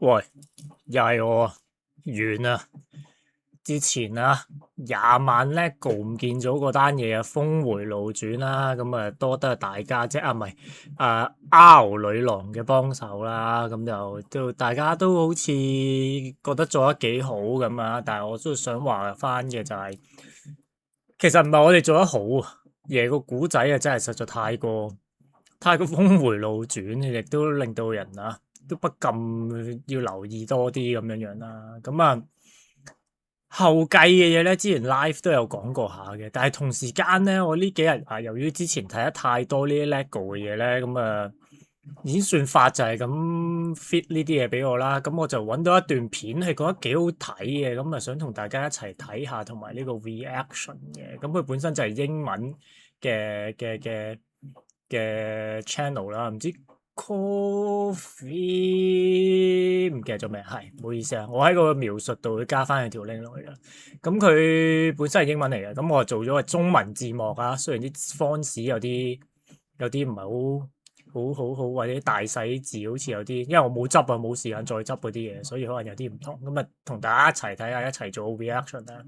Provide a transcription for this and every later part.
喂，又係我啊，完啊！之前啊，20萬 LEGO 唔見咗嗰單嘢啊，峰回路轉啦，咁啊多得大家即係唔係R 女郎嘅幫手啦，咁就都大家都好似覺得做得幾好咁啊，但係我都想話翻嘅就係、其實唔係我哋做得好啊，而係個古仔啊真係實在太過峰回路轉，亦都令到人啊都不禁要留意多啲咁樣樣啦，咁啊。後繼嘅嘢咧，之前 live 都有講過下嘅，但係同時間咧，我呢幾日啊，由於之前睇得太多呢啲 LEGO 嘅嘢咧，咁啊演算法就係咁 fit 呢啲嘢俾我啦，咁我就揾到一段片係覺得幾好睇嘅，咁啊想同大家一齊睇下，同埋呢個 reaction 嘅，咁佢本身就係英文嘅 channel 啦，唔知。Coffee 唔記得咗咩？係唔好意思啊，我喺個描述度會加翻佢條 link 落去啦。咁佢本身係英文嚟嘅，咁我做咗個中文字幕啊。雖然啲 font 有啲唔係好或者大細字好似有啲，因為我冇執啊，冇時間再執嗰啲嘢，所以可能有啲唔同。咁啊，同大家一齊睇下，一齊做 reaction 啦。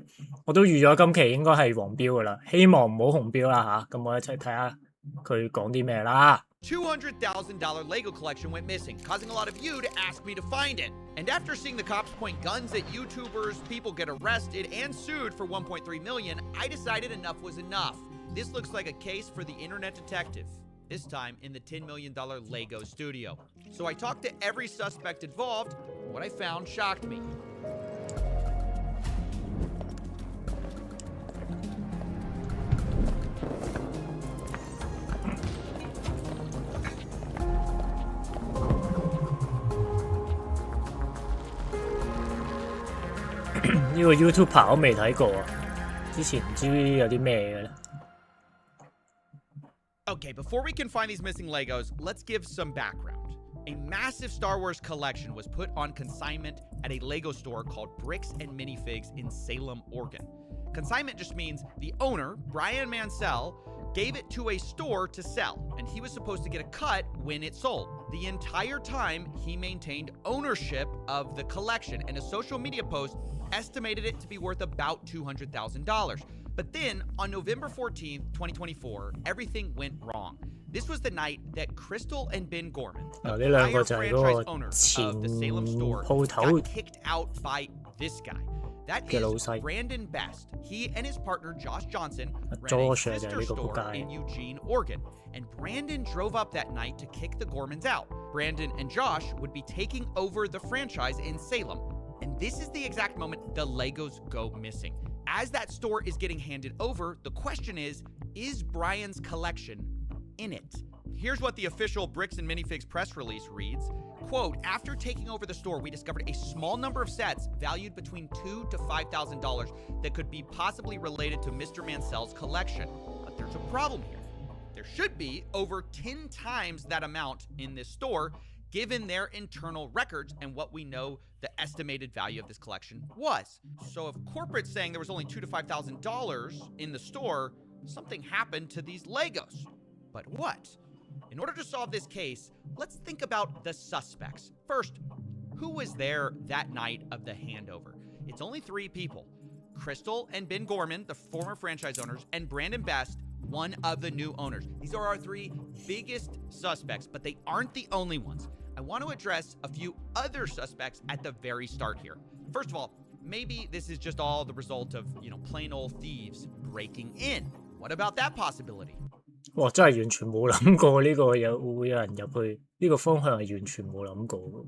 我都預咗今期應該係黃標噶啦，希望唔好紅標啦吓。咁我一齊睇下佢講啲咩啦。$200,000 Lego collection went missing, causing a lot of you to ask me to find it. And after seeing the cops point guns at YouTubers, people get arrested and sued for $1.3 million, I decided enough was enough. This looks like a case for the internet detective, this time in the $10 million Lego studio. So I talked to every suspect involved. What I found shocked me.呢個 YouTuber 我未睇過啊，之前唔知有啲咩嘅咧。Okay, before we can find these missing Legos, let's give some background. A massive Star Wars collection was put on consignment at a Lego store called Bricks and Minifigs in Salem, Oregon. Consignment just means the owner, Brian Mansell, gave it to a store to sell, and he was supposed to get a cut when it sold. The entire time, he maintained ownership of the collection, and a social media post estimated it to be worth about $200,000. But then, on November 14th, 2024, everything went wrong. This was the night that Crystal and Ben Gorman, the prior franchise owners of the Salem store, got kicked out by this guy. That is Brandon Best. He and his partner Josh Johnson ran a sister store in Eugene, Oregon. And Brandon drove up that night to kick the Gormans out. Brandon and Josh would be taking over the franchise in Salem. And this is the exact moment the Legos go missing. As that store is getting handed over, the question is Brian's collection in it? Here's what the official Bricks and Minifigs press release reads. Quote, after taking over the store, we discovered a small number of sets valued between $2,000 to $5,000 that could be possibly related to Mr. Mansell's collection. But there's a problem here. There should be over 10 times that amount in this store, given their internal records and what we know the estimated value of this collection was. So if corporate's saying there was only $2,000 to $5,000 in the store, something happened to these Legos. But what? In order to solve this case, let's think about the suspects. First, who was there that night of the handover? It's only 3 people. Crystal and Ben Gorman, the former franchise owners, and Brandon Best, one of the new owners. These are our 3 biggest suspects, but they aren't the only ones. I want to address a few other suspects at the very start here. First of all, maybe this is just all the result of, plain old thieves breaking in. What about that possibility? 哇！真係完全冇諗過呢個會有人入去呢個方向係完全冇諗過嘅，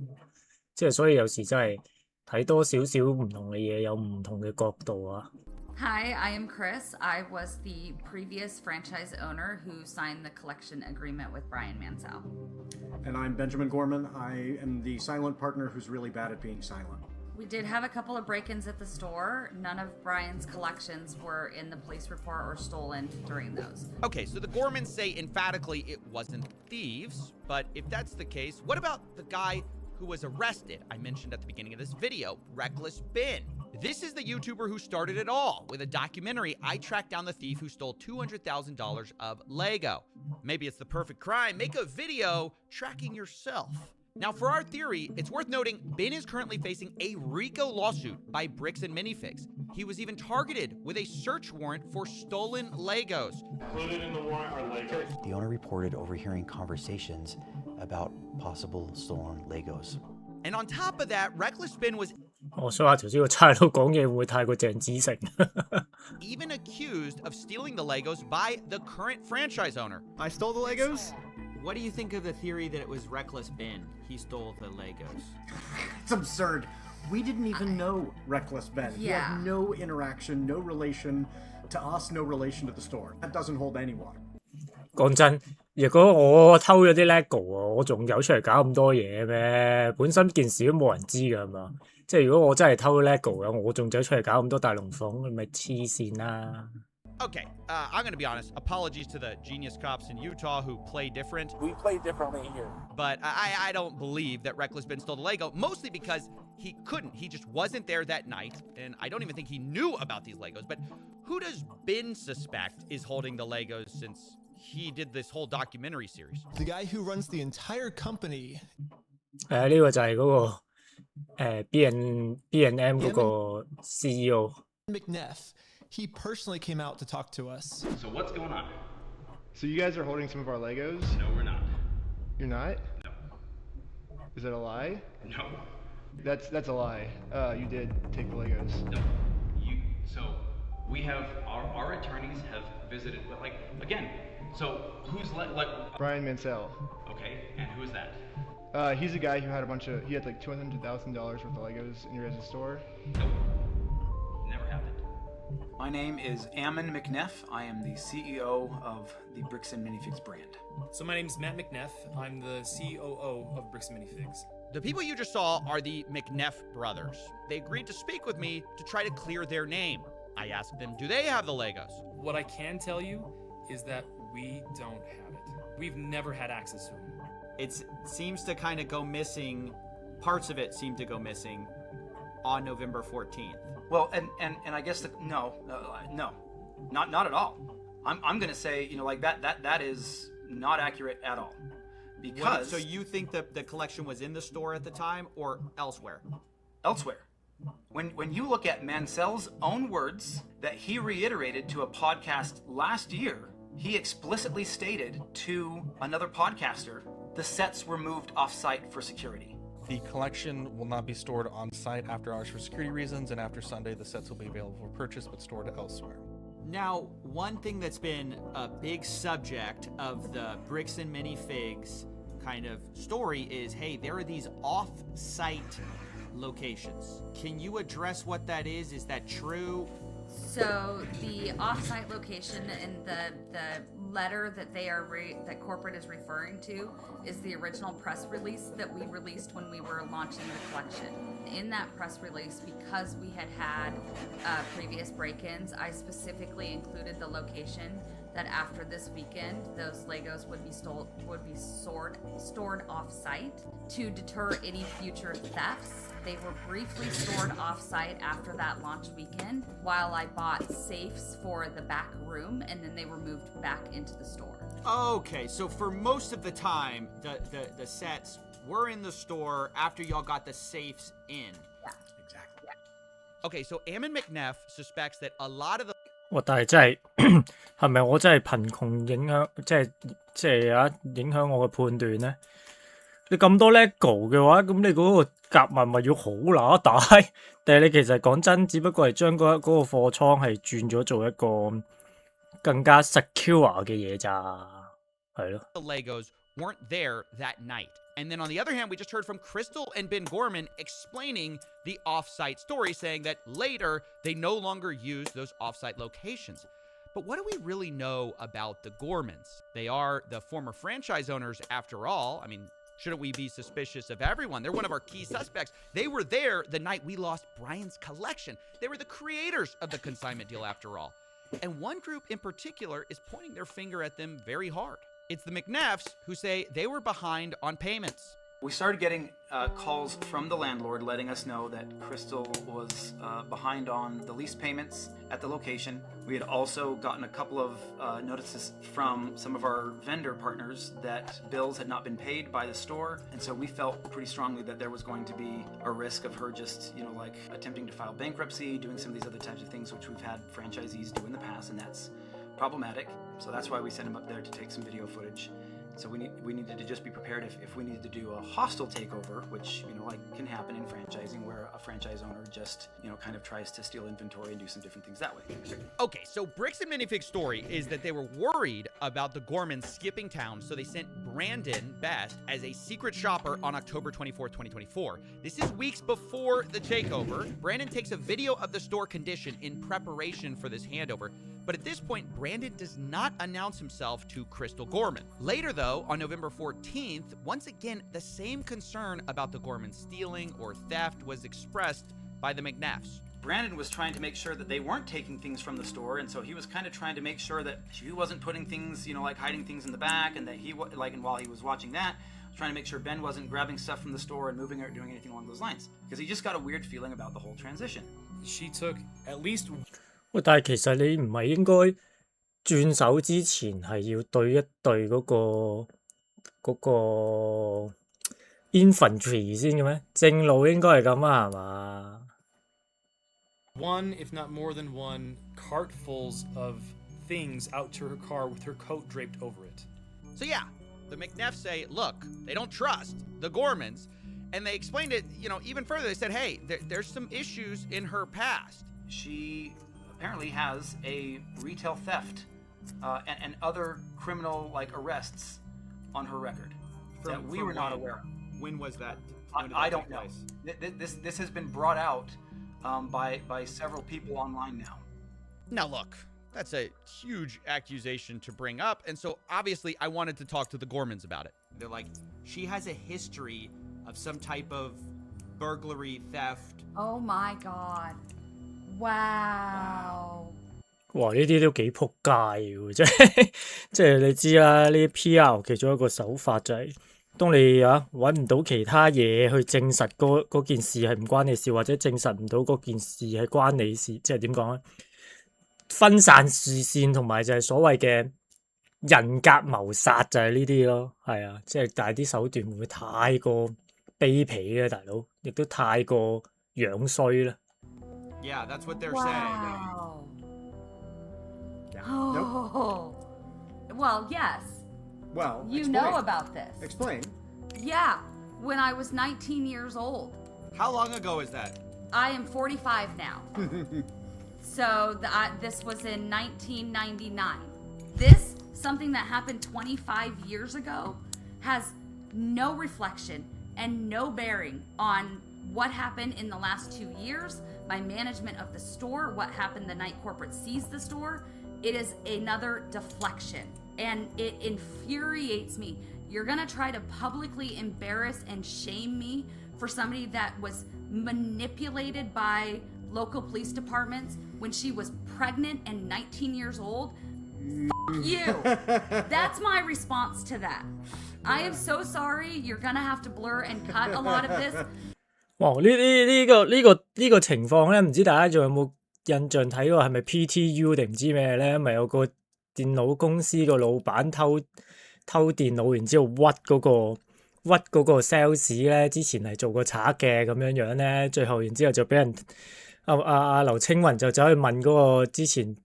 即係所以有時真係睇多少少唔同嘅嘢，有唔同嘅角度啊。Hi, I am Chris. I was the previous franchise owner who signed the collection agreement with Brian Mansell. And I'm Benjamin Gorman. I am the silent partner who's really bad at being silent. We did have a couple of break-ins at the store. None of Brian's collections were in the police report or stolen during those. Okay, so the Gormans say emphatically it wasn't thieves, but if that's the case, what about the guy who was arrested? I mentioned at the beginning of this video, Reckless Ben. This is the YouTuber who started it all. With a documentary, I tracked down the thief who stole $200,000 of Lego. Maybe it's the perfect crime. Make a video tracking yourself. Now, for our theory, it's worth noting Ben is currently facing a RICO lawsuit by Bricks and Minifigs. He was even targeted with a search warrant for stolen Legos. Included in the warrant are Legos. The owner reported overhearing conversations about possible stolen Legos. And on top of that, Reckless Ben was 我想下頭先個差佬講嘢會唔會太過鄭子誠？ even accused of stealing the Legos by the current franchise owner. I stole the Legos? What do you think of the theory that it was Reckless Ben? He stole the Legos. It's absurd. We didn't even know Reckless Ben. He Yeah. had no interaction, no relation to us, no relation to the store. That doesn't hold any water. 講真，如果我偷咗啲 LEGO 啊，我仲有出嚟搞咁多嘢咩？本身件事都冇人知㗎嘛。即係如果我真係偷 LEGO 嘅，我仲走出嚟搞咁多大龍鳳，咪黐線啦！ Okay, I'm going to be honest. Apologies to the genius cops in Utah who play different. We play differently here. But I don't believe that Reckless Ben stole the Lego, mostly because he couldn't. He just wasn't there that night, and I don't even think he knew about these Legos. But who does Ben suspect is holding the Legos since he did this whole documentary series? The guy who runs the entire company. 呢個就係嗰個B&M 嗰個 CEO。 McNeff. He personally came out to talk to us. So what's going on? So you guys are holding some of our Legos? No, we're not. You're not? No. Is that a lie? No. That's a lie. You did take the Legos. No. So we have our attorneys have visited, but like again, so who's Brian Mansell. Okay, and who is that? He's a guy who had he had like $200,000 worth of Legos in your guys' store. Nope. Never happened. My name is Ammon McNeff. I am the CEO of the Bricks and Minifigs brand. So my name is Matt McNeff. I'm the COO of Bricks and Minifigs. The people you just saw are the McNeff brothers. They agreed to speak with me to try to clear their name. I asked them, do they have the Legos? What I can tell you is that we don't have it. We've never had access to them. It seems to kind of go missing. Parts of it seem to go missing on November 14th. Well, and I guess no, not at all. I'm going to say, like that is not accurate at all. Because So you think that the collection was in the store at the time or elsewhere? Elsewhere. When you look at Mansell's own words that he reiterated to a podcast last year, he explicitly stated to another podcaster, the sets were moved off-site for security. The collection will not be stored on site after hours for security reasons, and after Sunday, the sets will be available for purchase but stored elsewhere. Now, one thing that's been a big subject of the Bricks and Minifigs kind of story is, hey, there are these off-site locations. Can you address what that is? Is that true? So the off-site location in the letter that that corporate is referring to is the original press release that we released when we were launching the collection. In that press release, because we had previous break-ins, I specifically included the location that after this weekend, those Legos would be stored off-site to deter any future thefts. They were briefly stored off-site after that launch weekend while I bought safes for the back room, and then they were moved back into the store. Okay, so for most of the time, the sets were in the store after y'all got the safes in. Yeah. Exactly. Yeah. Okay, so Ammon McNeff suspects that a lot of the 哇！但係真係係咪我真係貧窮影響，即係影響我嘅判斷咧？你咁多 LEGO 嘅話，咁你嗰個夾萬咪要好乸大？定係你其實講真，只不過係將嗰個貨倉係轉咗做一個更加 secure 嘅嘢咋？係咯。 Legos weren't there that night. And then on the other hand, we just heard from Crystal and Ben Gorman explaining the off-site story, saying that later they no longer use those off-site locations. But what do we really know about the Gormans? They are the former franchise owners after all. I mean, shouldn't we be suspicious of everyone? They're one of our key suspects. They were there the night we lost Brian's collection. They were the creators of the consignment deal after all. And one group in particular is pointing their finger at them very hard. It's the McNeffs who say they were behind on payments. We started getting calls from the landlord letting us know that Crystal was behind on the lease payments at the location. We had also gotten a couple of notices from some of our vendor partners that bills had not been paid by the store. And so we felt pretty strongly that there was going to be a risk of her just, like attempting to file bankruptcy, doing some of these other types of things, which we've had franchisees do in the past, and that's problematic. So that's why we sent him up there to take some video footage. So we needed to just be prepared if we needed to do a hostile takeover, which, can happen in franchising, where a franchise owner just, kind of tries to steal inventory and do some different things that way. Okay, so Bricks and Minifig's story is that they were worried about the Gormans skipping town, so they sent Brandon Best as a secret shopper on October 24th, 2024. This is weeks before the takeover. Brandon takes a video of the store condition in preparation for this handover. But at this point, Brandon does not announce himself to Crystal Gorman. Later, though, on November 14th, once again, the same concern about the Gorman stealing or theft was expressed by the McNaffs. Brandon was trying to make sure that they weren't taking things from the store, and so he was kind of trying to make sure that she wasn't putting things, like hiding things in the back, and that and while he was watching that, trying to make sure Ben wasn't grabbing stuff from the store and moving it or doing anything along those lines. Because he just got a weird feeling about the whole transition. She took at least... 喂，但係其實你唔係應該轉手之前係要對一對嗰個 infantry 先嘅咩？正路應該係咁啊，係嘛？ One, if not more than one, cartfuls of things out to her car with her coat draped over it. So yeah, the McNaffs say, look, they don't trust the Gormans, and they explained it, even further. They said, hey, there's some issues in her past. She apparently has a retail theft and other criminal arrests on her record that we were not aware of. When was that? I don't know. This has been brought out by several people online now. Now look, that's a huge accusation to bring up, and so obviously I wanted to talk to the Gormans about it. They're like, she has a history of some type of burglary, theft. Oh my god. Wow. 哇！呢啲都幾撲街喎，即係你知啦，呢 PR 其中一個手法就係、當你揾唔到其他嘢去證實嗰件事係唔關你事，或者證實唔到嗰件事係關你事，即係點講咧？分散視線同埋就係所謂嘅人格謀殺就係呢啲咯，係啊，即係但係啲手段會唔會太過卑鄙咧，大佬，亦都太過樣衰咧。Yeah, that's what they're wow. saying. Oh. Well, yes. Well, you explain. know about this. Explain. Yeah, when I was 19 years old. How long ago is that? I am 45 now. So this was in 1999. This, something that happened 25 years ago, has no reflection and no bearing on what happened in the last 2 years, my management of the store, what happened the night corporate seized the store. It is another deflection, and it infuriates me. You're gonna try to publicly embarrass and shame me for somebody that was manipulated by local police departments when she was pregnant and 19 years old? Fuck you. That's my response to that. I am so sorry. You're gonna have to blur and cut a lot of this. 哇！呢個情況咧，唔知大家仲有冇印象睇過係咪 PTU 定唔知咩咧？咪有個電腦公司個老闆偷電腦，然之後屈嗰個 sales 咧，之前係做過賊嘅咁樣咧，最後然之後就俾人劉青雲就走去問嗰個之前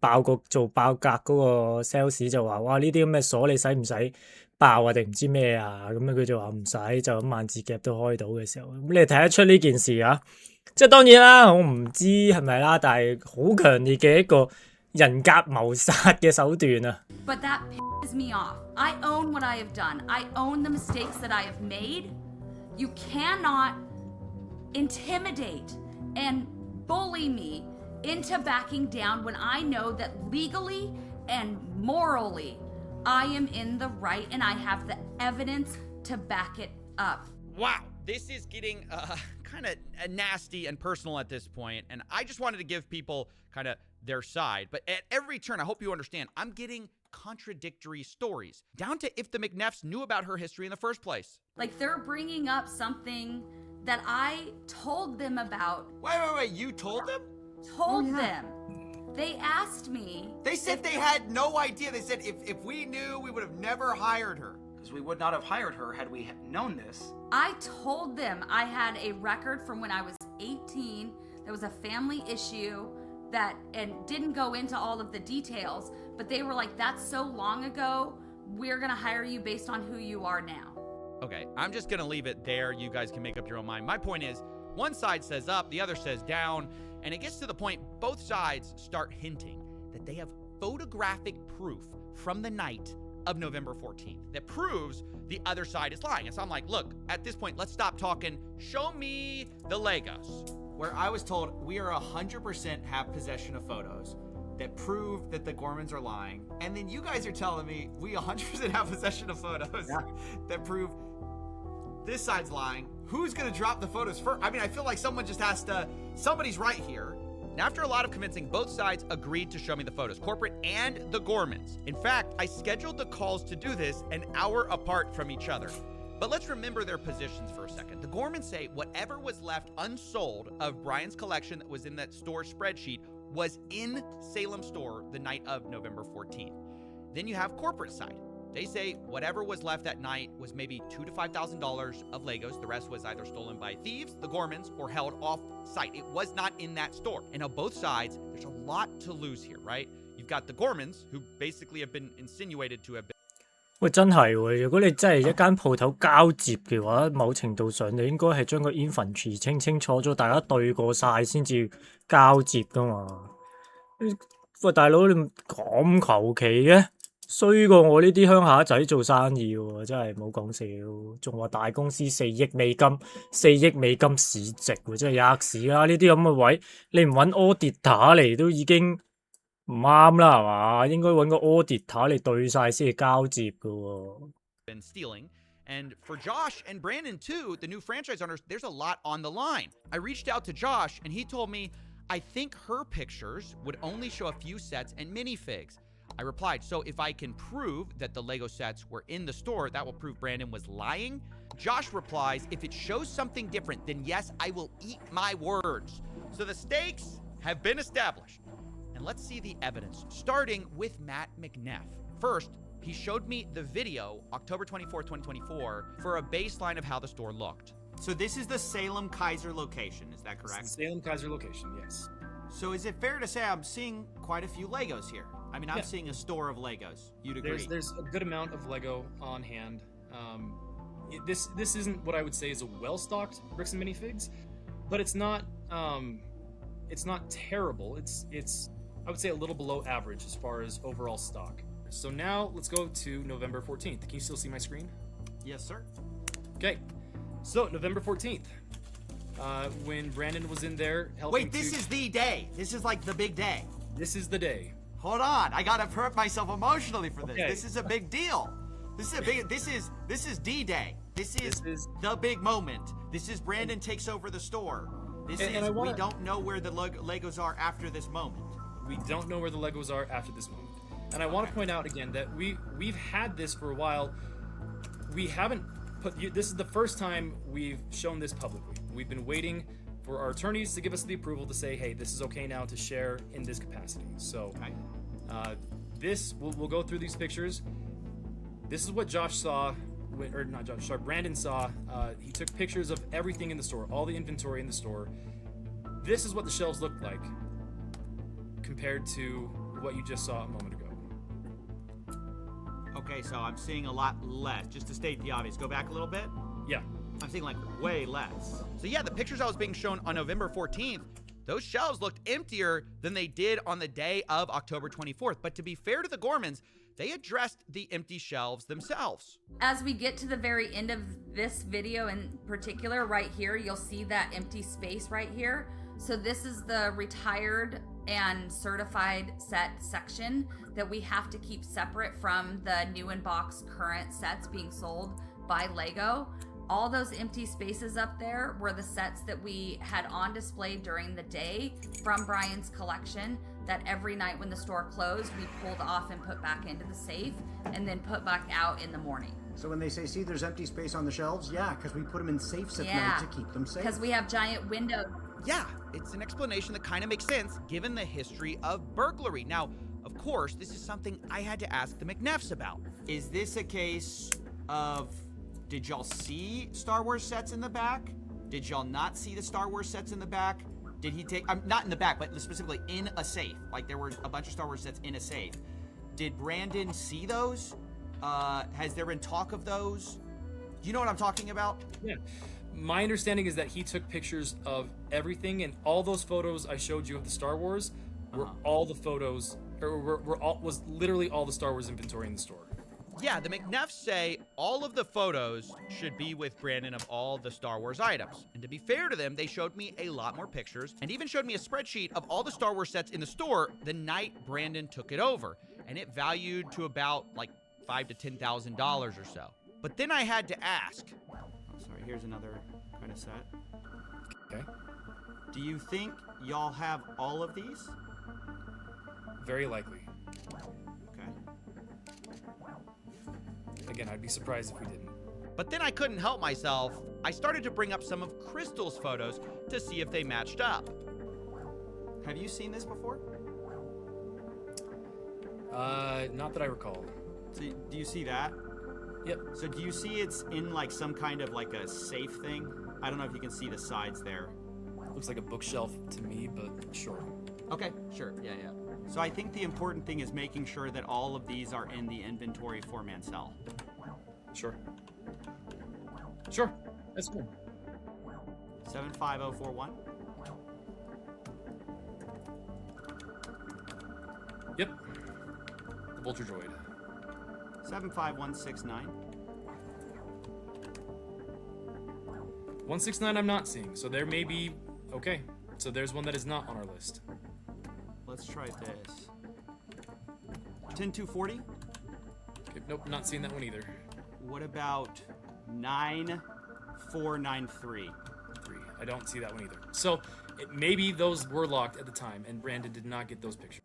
做爆格嗰個 sales 就話：哇！呢啲咁嘅鎖你使唔使爆啊？定唔知咩啊？咁樣佢就話唔使，就咁萬字夾都開到嘅時候，咁你睇得出呢件事啊？即係當然啦，我唔知係咪啦，但係好強烈嘅一個人格謀殺嘅手段啊！ But that pisses me off. I own what I have done. I own the mistakes that I have made. You cannot intimidate and bully me into backing down when I know that legally and morally I am in the right and I have the evidence to back it up. Wow, this is getting kind of nasty and personal at this point, and I just wanted to give people kind of their side. But at every turn, I hope you understand, I'm getting contradictory stories, down to if the McNeffs knew about her history in the first place. Like, they're bringing up something that I told them about. Wait, you told them? Told them. They asked me. They said they had no idea. They said if we knew, we would have never hired her. Because we would not have hired her had we known this. I told them I had a record from when I was 18. There was a family issue and didn't go into all of the details, but they were like, that's so long ago, we're gonna hire you based on who you are now. Okay, I'm just gonna leave it there. You guys can make up your own mind. My point is, one side says up, the other says down, and it gets to the point both sides start hinting that they have photographic proof from the night of November 14th that proves the other side is lying. And so I'm like, look, at this point, let's stop talking. Show me the Legos. Where I was told we are 100% have possession of photos that prove that the Gormans are lying. And then you guys are telling me we 100% have possession of photos that prove this side's lying. Who's gonna drop the photos first? I mean, I feel like someone just has to, somebody's right here. And after a lot of convincing, both sides agreed to show me the photos, corporate and the Gormans. In fact, I scheduled the calls to do this an hour apart from each other. But let's remember their positions for a second. The Gormans say whatever was left unsold of Brian's collection that was in that store spreadsheet was in Salem store the night of November 14th. Then you have corporate side. They say whatever was left that night was maybe $2,000 to $5,000 of Legos. The rest was either stolen by thieves, the Gormans, or held off site. It was not in that store. And on both sides, there's a lot to lose here, right? You've got the Gormans, who basically have been insinuated to have been. 喂，真係喎！如果你真係一間鋪頭交接嘅話，某程度上你應該係將個 inventory 清清楚楚，大家對過晒先至交接噶嘛。喂，大佬你咁求其嘅，衰過我呢啲鄉下仔做生意喎，真係冇講笑。仲話大公司4億美金市值喎，真係吔屎啦！呢啲咁嘅位，你唔揾 auditor 嚟都已經〜唔啱啦，係嘛？應該揾個 auditor 嚟對晒先係交接㗎喎。Been stealing. And for Josh and Brandon too, the new franchise owners, there's a lot on the line. I reached out to Josh and he told me, I think her pictures would only show a few sets and minifigs. I replied, so if I can prove that the Lego sets were in the store, that will prove Brandon was lying? Josh replies, if it shows something different, then yes, I will eat my words. So the stakes have been established. And let's see the evidence, starting with Matt McNeff. First, he showed me the video, October 24, 2024, for a baseline of how the store looked. So this is the Salem Kaiser location, is that correct? It's the Salem Kaiser location, yes. So is it fair to say I'm seeing quite a few Legos here? I mean, I'm seeing a store of Legos. You'd agree? There's a good amount of Lego on hand. This isn't what I would say is a well-stocked bricks and minifigs, but it's not terrible. It's I would say a little below average as far as overall stock. So now let's go to November 14th. Can you still see my screen? Yes, sir. Okay. So November 14th, when Brandon was in there helping. Wait, this is the day. This is like the big day. This is the day. Hold on, I gotta prep myself emotionally for this. Okay. This is a big deal. This is D-Day. This is the big moment. This is Brandon takes over the store. We don't know where the Legos are after this moment. We don't know where the Legos are after this moment. And I want to point out again that we've had this for a while. We haven't this is the first time we've shown this publicly. We've been waiting for our attorneys to give us the approval to say, hey, this is okay now to share in this capacity. So we'll go through these pictures. This is what Josh saw, or not Josh, sorry, Brandon saw. He took pictures of everything in the store, all the inventory in the store. This is what the shelves looked like compared to what you just saw a moment ago. Okay, so I'm seeing a lot less. Just to state the obvious, go back a little bit. Yeah. I'm seeing like way less. So yeah, the pictures I was being shown on November 14th, those shelves looked emptier than they did on the day of October 24th. But to be fair to the Gormans, they addressed the empty shelves themselves. As we get to the very end of this video in particular, right here, you'll see that empty space right here. So this is the retired and certified set section that we have to keep separate from the new in box current sets being sold by Lego. All those empty spaces up there were the sets that we had on display during the day from Brian's collection that every night when the store closed, we pulled off and put back into the safe and then put back out in the morning. So when they say, see, there's empty space on the shelves, yeah, because we put them in safes at Yeah. night to keep them safe. Because we have giant windows. Yeah, it's an explanation that kind of makes sense given the history of burglary. Now, of course, this is something I had to ask the McNeffs about. Is this a case of, did y'all see Star Wars sets in the back? Did y'all not see the Star Wars sets in the back? Did he take, not in the back, but specifically in a safe. Like there were a bunch of Star Wars sets in a safe. Did Brandon see those? Has there been talk of those? Do you know what I'm talking about? Yeah. My understanding is that he took pictures of everything, and all those photos I showed you of the Star Wars were all the photos, or was literally all the Star Wars inventory in the store. Yeah, the McNeffs say all of the photos should be with Brandon of all the Star Wars items. And to be fair to them, they showed me a lot more pictures and even showed me a spreadsheet of all the Star Wars sets in the store the night Brandon took it over. And it valued to about like $5,000 to $10,000 or so. But then I had to ask. Oh, sorry, here's another kind of set. Okay. Do you think y'all have all of these? Very likely. Okay. Again, I'd be surprised if we didn't. But then I couldn't help myself. I started to bring up some of Crystal's photos to see if they matched up. Have you seen this before? Not that I recall. So, do you see that? Yep. So do you see it's in like some kind of like a safe thing? I don't know if you can see the sides there. Looks like a bookshelf to me, but sure. Okay, sure, yeah. So I think the important thing is making sure that all of these are in the inventory for Mansell. Sure. Sure, that's cool. 75041. Yep. The Vulture Droid. 75169. 169 I'm not seeing, so there may be... Okay, so there's one that is not on our list. Let's try this. 10240. Okay, nope, not seeing that one either. What about 9493? I don't see that one either. So maybe those were locked at the time, and Brandon did not get those pictures.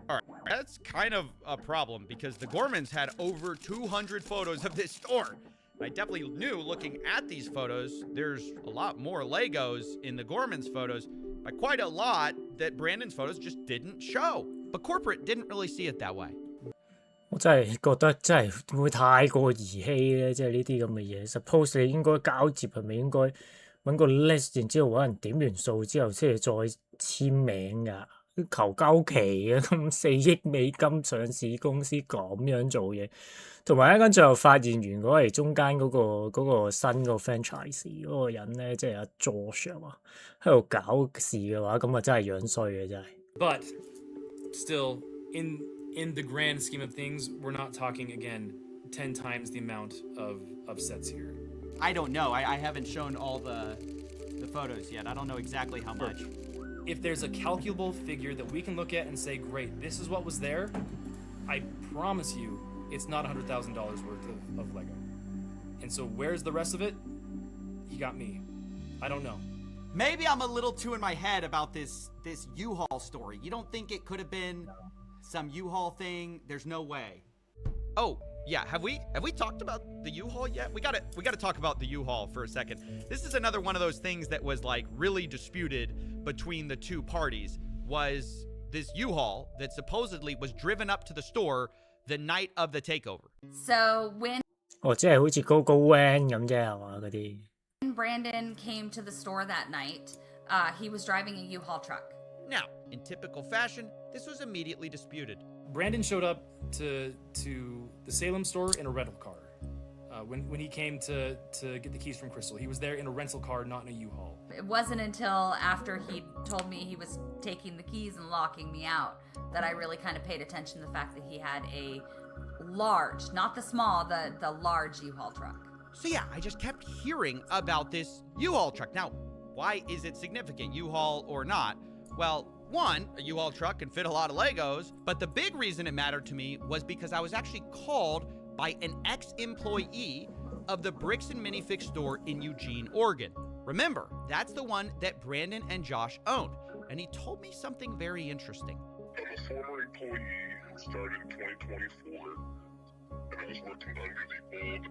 All right, that's kind of a problem because the Gormans had over 200 photos of this store. I definitely knew looking at these photos, there's a lot more Legos in the Gormans photos, by quite a lot that Brandon's photos just didn't show. But corporate didn't really see it that way. 我真係覺得真係會太過兒戲咧，即係呢啲咁嘅嘢。Suppose 你應該交接係咪應該揾個 list，然之後揾人點完數之後先係再簽名㗎？求鳩其嘅咁4億美金上市公司咁樣做嘢，同埋一間最後發現完嗰係中間嗰個新個 franchise 嗰個人咧，即係阿 George 啊嘛，喺度搞事嘅話，咁啊真係樣衰嘅真係。But still, in the grand scheme of things, we're not talking again 10 times the amount of sets here. I don't know. I haven't shown all the photos yet. I don't know exactly how much. If there's a calculable figure that we can look at and say, great, this is what was there, I promise you it's not $100,000 worth of Lego. And so where's the rest of it? You got me. I don't know. Maybe I'm a little too in my head about this U-Haul story. You don't think it could have been some U-Haul thing? There's no way. Oh, yeah, have we talked about the U-Haul yet? We gotta talk about the U-Haul for a second. This is another one of those things that was like really disputed between the two parties, was this U-Haul that supposedly was driven up to the store the night of the takeover. So when 即係好似Go Van 咁啫係嘛嗰啲。Brandon came to the store that night, he was driving a U-Haul truck. Now, in typical fashion, this was immediately disputed. Brandon showed up to the Salem store in a rental car. When he came to get the keys from Crystal, he was there in a rental car, not in a U-Haul. It wasn't until after he told me he was taking the keys and locking me out that I really kind of paid attention to the fact that he had a large, not the small, the large U-Haul truck. So yeah, I just kept hearing about this U-Haul truck. Now, why is it significant, U-Haul or not? Well, one, a U-Haul truck can fit a lot of Legos, but the big reason it mattered to me was because I was actually called by an ex-employee of the Bricks and Minifig store in Eugene, Oregon. Remember, that's the one that Brandon and Josh owned, and he told me something very interesting. former employee who started in 2024, and I was working under the old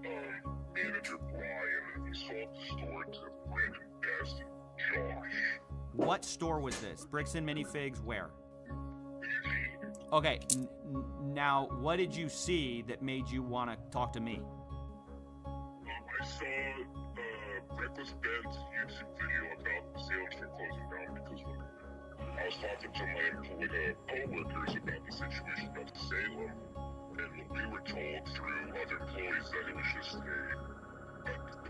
manager Brian, and he sold the store to Brandon Best and Josh. What store was this? Bricks and Minifigs where? Okay, now what did you see that made you want to talk to me? I saw Reckless Ben's YouTube video about the Salem store closing down because when I was talking to my co-workers about the situation about the Salem, and we were told through other employees that it was just a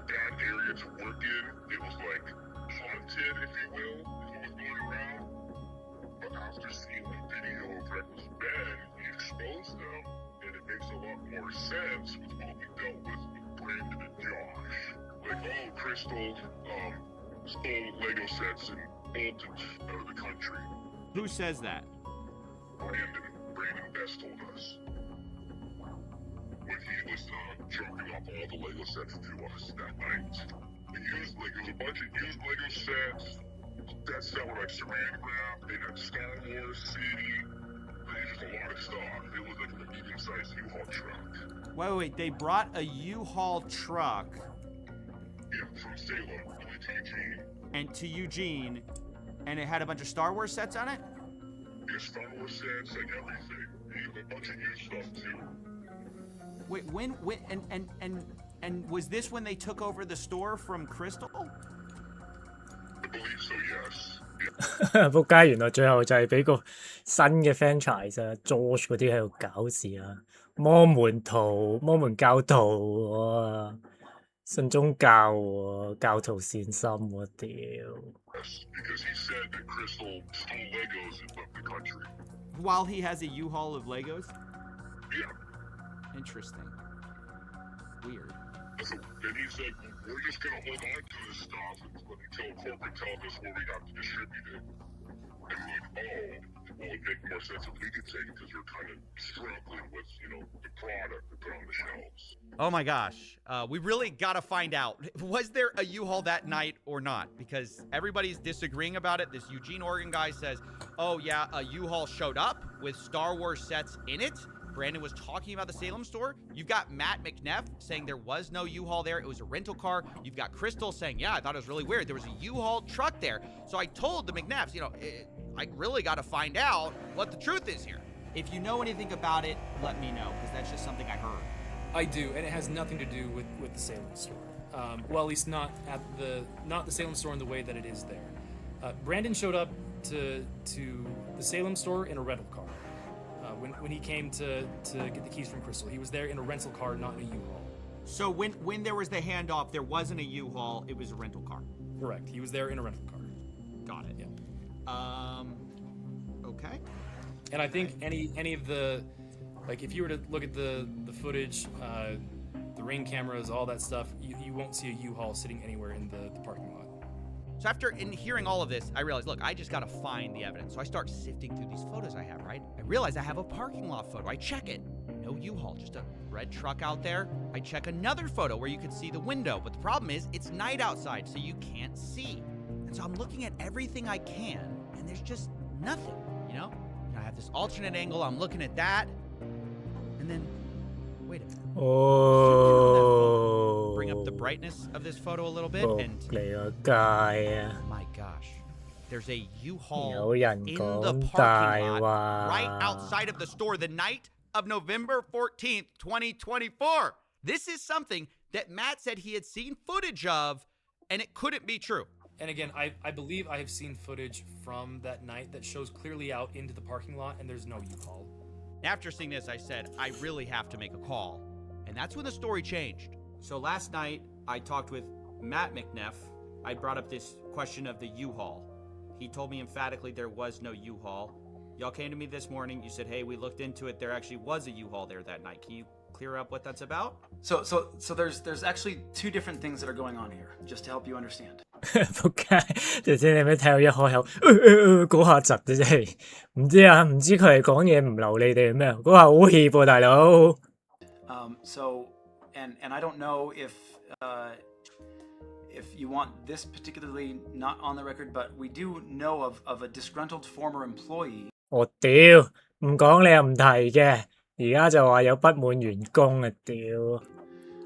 bad area to work in. It was like haunted, if you will, is what was going around. But after seeing the video of Reckless Ben, he exposed them, and it makes a lot more sense with what we dealt with Brandon and Josh. Like, oh, Crystal stole Lego sets and bolted out of the country. Who says that? Brandon Best told us. When he was dropping off all the Lego sets to us that night. There was a bunch of used Lego sets that were like saran wrap, they had Star Wars City, just a lot of stuff. It was like a medium-sized U-Haul truck. Wait, they brought a U-Haul truck. Yeah, from Salem to Eugene. And to Eugene, and it had a bunch of Star Wars sets on it? Yeah, Star Wars sets and everything. A bunch of used stuff too. Wait, when and was this when they took over the store from Crystal? I believe so, yes. 仆街，原來最後就係俾個新嘅 franchise 啊 ，George 嗰啲喺度搞事啊，摩門教徒啊，信宗教喎，教徒善心喎，屌！ Because he said that Crystal stole Legos and left the country. While he has a U-Haul of Legos? Yeah. Interesting. Weird. And he said, we're just going to hold on to this stuff until corporate tells us where we have to distribute it. And we're like, oh, well, it'd make more sense if we could take it because we're kind of struggling with, the product to put on the shelves. Oh my gosh. We really got to find out. Was there a U-Haul that night or not? Because everybody's disagreeing about it. This Eugene, Oregon guy says, oh yeah, a U-Haul showed up with Star Wars sets in it. Brandon was talking about the Salem store. You've got Matt McNeff saying there was no U-Haul there. It was a rental car. You've got Crystal saying, yeah, I thought it was really weird. There was a U-Haul truck there. So I told the McNeffs, I really got to find out what the truth is here. If you know anything about it, let me know, because that's just something I heard. I do, and it has nothing to do with the Salem store. Well, at least not the Salem store in the way that it is there. Brandon showed up to the Salem store in a rental car. When he came to get the keys from Crystal, he was there in a rental car, not in a U-Haul. So when there was the handoff, there wasn't a U-Haul, it was a rental car. Correct. He was there in a rental car. Got it. Yeah. Okay. And I think any of the, like, if you were to look at the footage, the ring cameras, all that stuff, you won't see a U-Haul sitting anywhere in the parking lot. So after hearing all of this, I realized, look, I just got to find the evidence. So I start sifting through these photos I have, right? I realize I have a parking lot photo. I check it. No U-Haul, just a red truck out there. I check another photo where you can see the window. But the problem is it's night outside, so you can't see. And so I'm looking at everything I can, and there's just nothing, I have this alternate angle. I'm looking at that. And then, wait a minute. Oh. Bring up the brightness of this photo a little bit. And my gosh. There's a U-Haul in the parking lot right outside of the store the night of November 14th, 2024. This is something that Matt said he had seen footage of, and it couldn't be true. And again, I believe I have seen footage from that night that shows clearly out into the parking lot, and there's no U-Haul. After seeing this, I said, I really have to make a call. And that's when the story changed. So last night, I talked with Matt McNeff. I brought up this question of the U-Haul. He told me emphatically there was no U-Haul. Y'all came to me this morning. You said, hey, we looked into it. There actually was a U-Haul there that night. Can you clear up what that's about? So there's actually two different things that are going on here, just to help you understand. 仆街！頭先你咩睇到一開口，嗰下窒嘅真係唔知啊，唔知佢係講嘢唔流利定係咩？嗰下好怯喎，大佬。So I don't know if you want this particularly not on the record, but we do know of a disgruntled former employee. 我屌，唔講你又唔提嘅，而家就話有不滿員工啊，屌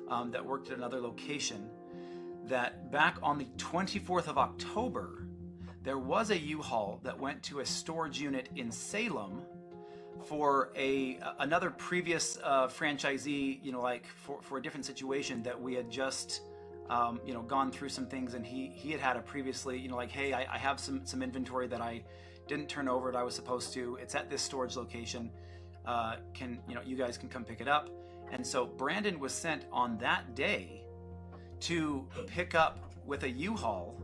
！That worked at another location. That back on the 24th of October, there was a U-Haul that went to a storage unit in Salem for another previous franchisee, like for a different situation that we had just, gone through some things, and he had a previously, like, hey, I have some inventory that I didn't turn over that I was supposed to. It's at this storage location. You guys can come pick it up. And so Brandon was sent on that day to pick up with a U-Haul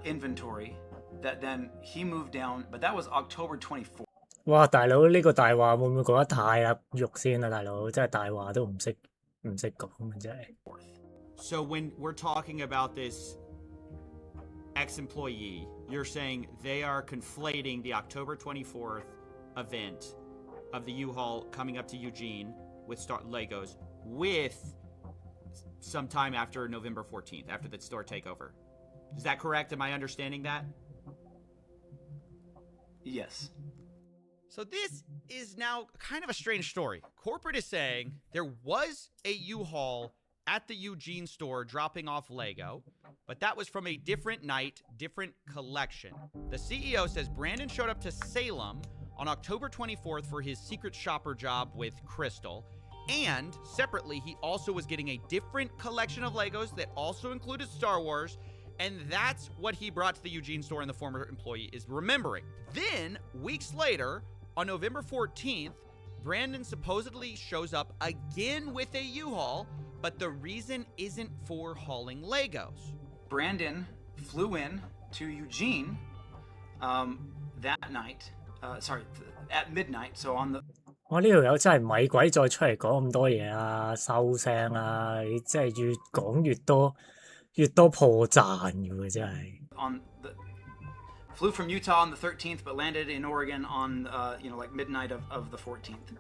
inventory that then he moved down, but that was October 24th. 哇，大佬呢個大話會唔會講得太入肉先啊？大佬真係大話都唔識講啊！真係。So when we're talking about this ex-employee, you're saying they are conflating the October 24th event of the U-Haul coming up to Eugene with Legos with some time after November 14th, after the store takeover. Is that correct? Am I understanding that? Yes. So this is now kind of a strange story. Corporate is saying there was a U-Haul at the Eugene store dropping off Lego, but that was from a different night, different collection. The CEO says Brandon showed up to Salem on October 24th for his secret shopper job with Crystal, and separately, he also was getting a different collection of Legos that also included Star Wars, and that's what he brought to the Eugene store and the former employee is remembering. Then, weeks later, on November 14th, Brandon supposedly shows up again with a U-Haul, but the reason isn't for hauling Legos. Brandon flew in to Eugene that night, at midnight, so on the... 我呢條友真係咪鬼再出嚟講咁多嘢啊！收聲啊！你真係越講越多破綻嘅喎，真係。Flew from Utah on the 13th, but landed in Oregon on like midnight of the 14th.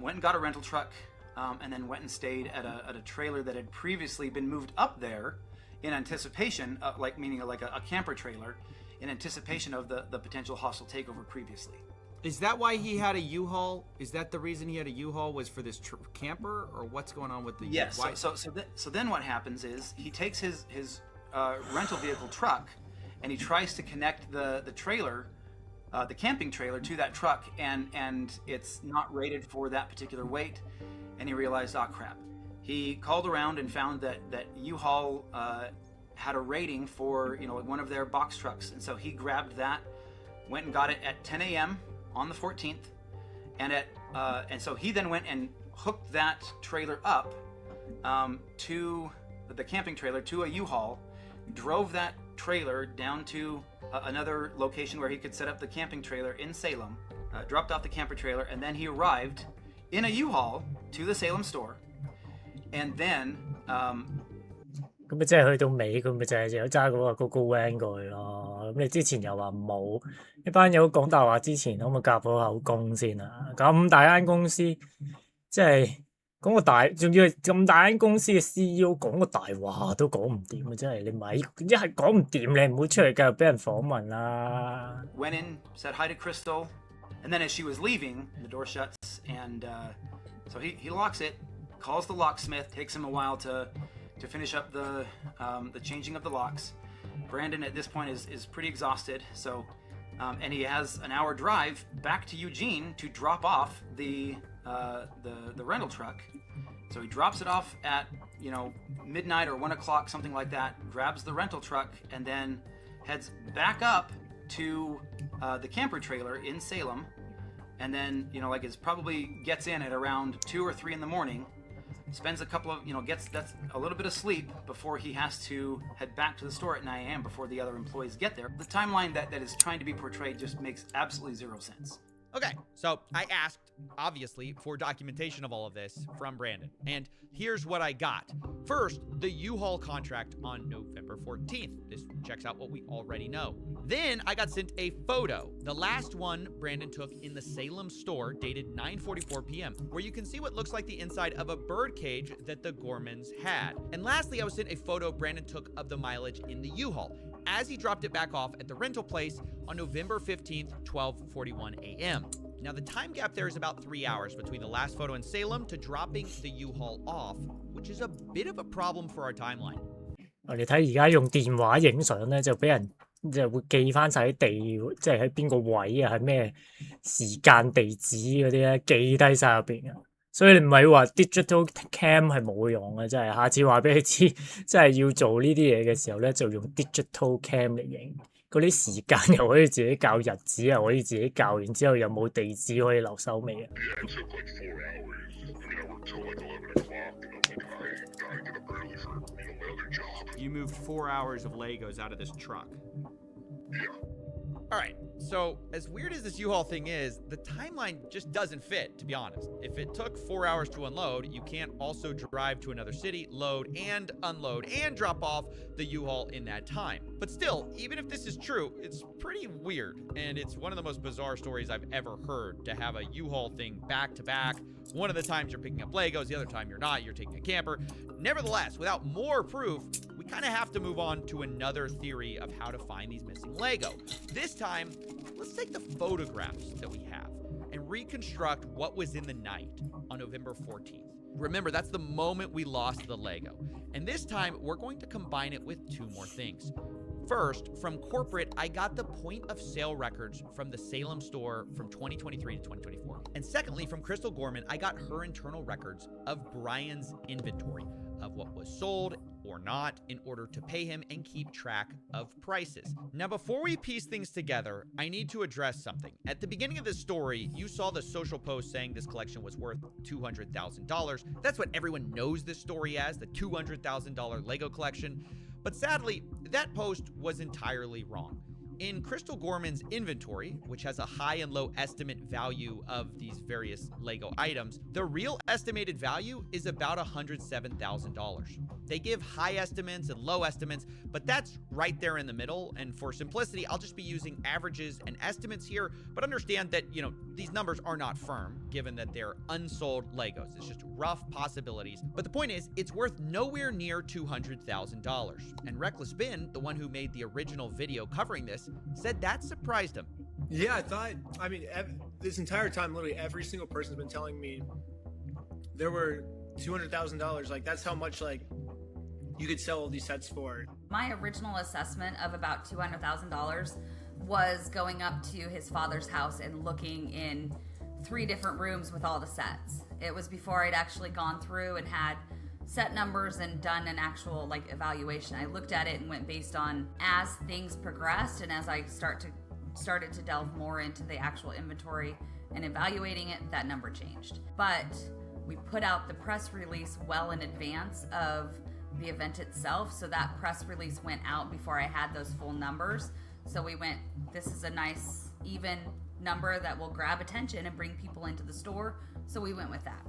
Went and got a rental truck, and then went and stayed at a trailer that had previously been moved up there in anticipation, meaning a camper trailer, in anticipation of the potential hostile takeover previously. Is that why he had a U-Haul? Is that the reason he had a U-Haul was for this camper, or what's going on with the? Yes. So then what happens is he takes his rental vehicle truck, and he tries to connect the trailer, the camping trailer, to that truck, and it's not rated for that particular weight, and he realized, oh crap. He called around and found that U-Haul had a rating for one of their box trucks, and so he grabbed that, went and got it at 10 a.m. on the 14th, and so he then went and hooked that trailer up to the camping trailer to a U-Haul, drove that trailer down to another location where he could set up the camping trailer in Salem, dropped off the camper trailer, and then he arrived in a U-Haul to the Salem store, and then 咁咪即係去到尾，佢咪就係有揸嗰個van過去咯。咁你之前又話冇，一班友講大話之前，可唔可以夾好口供先啊？咁大間公司，即係講個大，仲要係咁大間公司嘅 CEO 講個大話都講唔掂啊！真係你咪一係講唔掂，你唔好出嚟繼續俾人訪問啦。Went in, said hi to Crystal, and then as she was leaving, the door shuts, and so he locks it, calls the locksmith. Takes him a while to finish up the changing of the locks. Brandon at this point is pretty exhausted, so and he has an hour drive back to Eugene to drop off the rental truck. So he drops it off at midnight or 1 o'clock, something like that. Grabs the rental truck and then heads back up to the camper trailer in Salem, and then probably gets in at around 2 or 3 in the morning. Spends a couple of, gets a little bit of sleep before he has to head back to the store at 9 a.m. before the other employees get there. The timeline that is trying to be portrayed just makes absolutely zero sense. Okay, so I asked, obviously, for documentation of all of this from Brandon, and here's what I got. First, the U-Haul contract on November 14th. This checks out what we already know. Then I got sent a photo, the last one Brandon took in the Salem store, dated 9:44 p.m., where you can see what looks like the inside of a bird cage that the Gormans had. And lastly, I was sent a photo Brandon took of the mileage in the U-Haul as he dropped it back off at the rental place on November 15th, 12:41 a.m. Now, the time gap there is about 3 hours between the last photo in Salem to dropping the U-Haul off, which is a bit of a problem for our timeline. 你睇而家用電話影相咧，就俾人就會記翻晒啲地，即係喺邊個位啊，係咩時間地址嗰啲咧，記低晒入邊嘅。所以你唔係話 digital cam 係冇用嘅，真係下次話俾你知，真係要做呢啲嘢嘅時候咧，就用 digital cam 嚟影。嗰啲時間又可以自己校，日子又可以自己校，然之後又冇地址可以留收尾嘅。Yeah, it took like 4 hours. I mean, I worked till like 11 o'clock, and I'm like, I gotta get up early for, my other job. You moved 4 hours of Legos out of this truck. Yeah. All right, so as weird as this U-Haul thing is, the timeline just doesn't fit, to be honest. If it took 4 hours to unload, you can't also drive to another city, load and unload and drop off the U-Haul in that time. But still, even if this is true, it's pretty weird, and it's one of the most bizarre stories I've ever heard, to have a U-Haul thing back to back. One of the times you're picking up Legos, the other time you're not, you're taking a camper. Nevertheless, without more proof, we kind of have to move on to another theory of how to find these missing Lego. This time, let's take the photographs that we have and reconstruct what was in the night on November 14th. Remember, that's the moment we lost the Lego. And this time, we're going to combine it with 2 more things. First, from corporate, I got the point of sale records from the Salem store from 2023 to 2024. And secondly, from Crystal Gorman, I got her internal records of Brian's inventory of what was sold or not in order to pay him and keep track of prices. Now, before we piece things together, I need to address something. At the beginning of this story, you saw the social post saying this collection was worth $200,000. That's what everyone knows this story as, the $200,000 Lego collection. But sadly, that post was entirely wrong. In Crystal Gorman's inventory, which has a high and low estimate value of these various Lego items, the real estimated value is about $107,000. They give high estimates and low estimates, but that's right there in the middle. And for simplicity, I'll just be using averages and estimates here, but understand that, these numbers are not firm, given that they're unsold Legos. It's just rough possibilities. But the point is, it's worth nowhere near $200,000. And Reckless Bin, the one who made the original video covering this, said that surprised him. Yeah, this entire time, literally every single person's been telling me there were $200,000. Like, that's how much, you could sell all these sets for. My original assessment of about $200,000 was going up to his father's house and looking in 3 different rooms with all the sets. It was before I'd actually gone through and had set numbers and done an actual evaluation. I looked at it and went based on as things progressed and as I started to delve more into the actual inventory and evaluating it, that number changed. But we put out the press release well in advance of the event itself, so that press release went out before I had those full numbers. So we went, this is a nice even number that will grab attention and bring people into the store, so we went with that.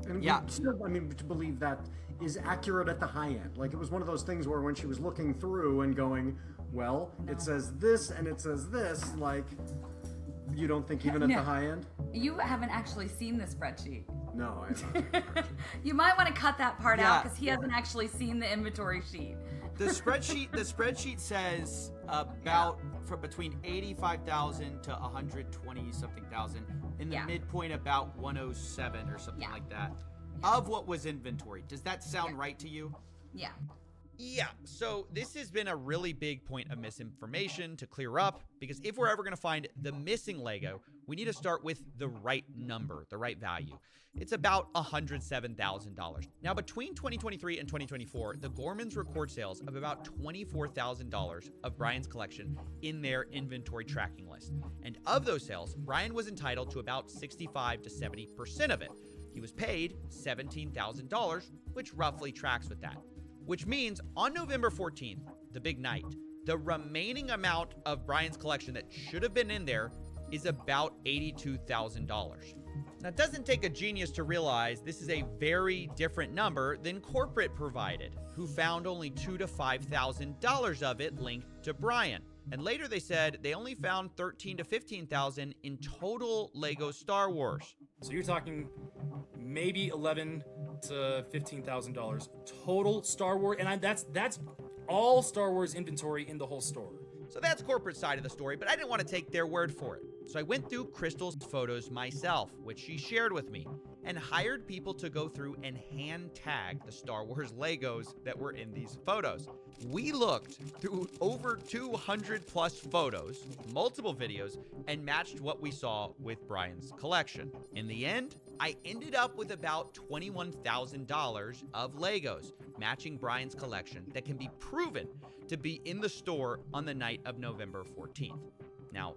And still, to believe that is accurate at the high end. It was one of those things where when she was looking through and going, well, it says this and it says this, you don't think even at the high end? You haven't actually seen the spreadsheet. No, I haven't. You might want to cut that part out because he hasn't actually seen the inventory sheet. The spreadsheet says about from between 85,000 to 120 something thousand. In the midpoint about 107 or something like that. Of what was inventory. Does that sound right to you? Yeah. Yeah, so this has been a really big point of misinformation to clear up, because if we're ever going to find the missing Lego, we need to start with the right number, the right value. It's about $107,000. Now, between 2023 and 2024, the Gormans record sales of about $24,000 of Brian's collection in their inventory tracking list. And of those sales, Brian was entitled to about 65 to 70% of it. He was paid $17,000, which roughly tracks with that. Which means on November 14th, the big night, the remaining amount of Brian's collection that should have been in there is about $82,000. Now, it doesn't take a genius to realize this is a very different number than corporate provided, who found only $2,000 to $5,000 of it linked to Brian. And later they said they only found $13,000 to $15,000 in total Lego Star Wars. So you're talking maybe $11,000 to $15,000 total Star Wars, and that's all Star Wars inventory in the whole store. So that's corporate side of the story, but I didn't want to take their word for it. So I went through Crystal's photos myself, which she shared with me, and hired people to go through and hand tag the Star Wars Legos that were in these photos. We looked through over 200 plus photos, multiple videos, and matched what we saw with Brian's collection. In the end, I ended up with about $21,000 of Legos, matching Brian's collection that can be proven to be in the store on the night of November 14th. Now,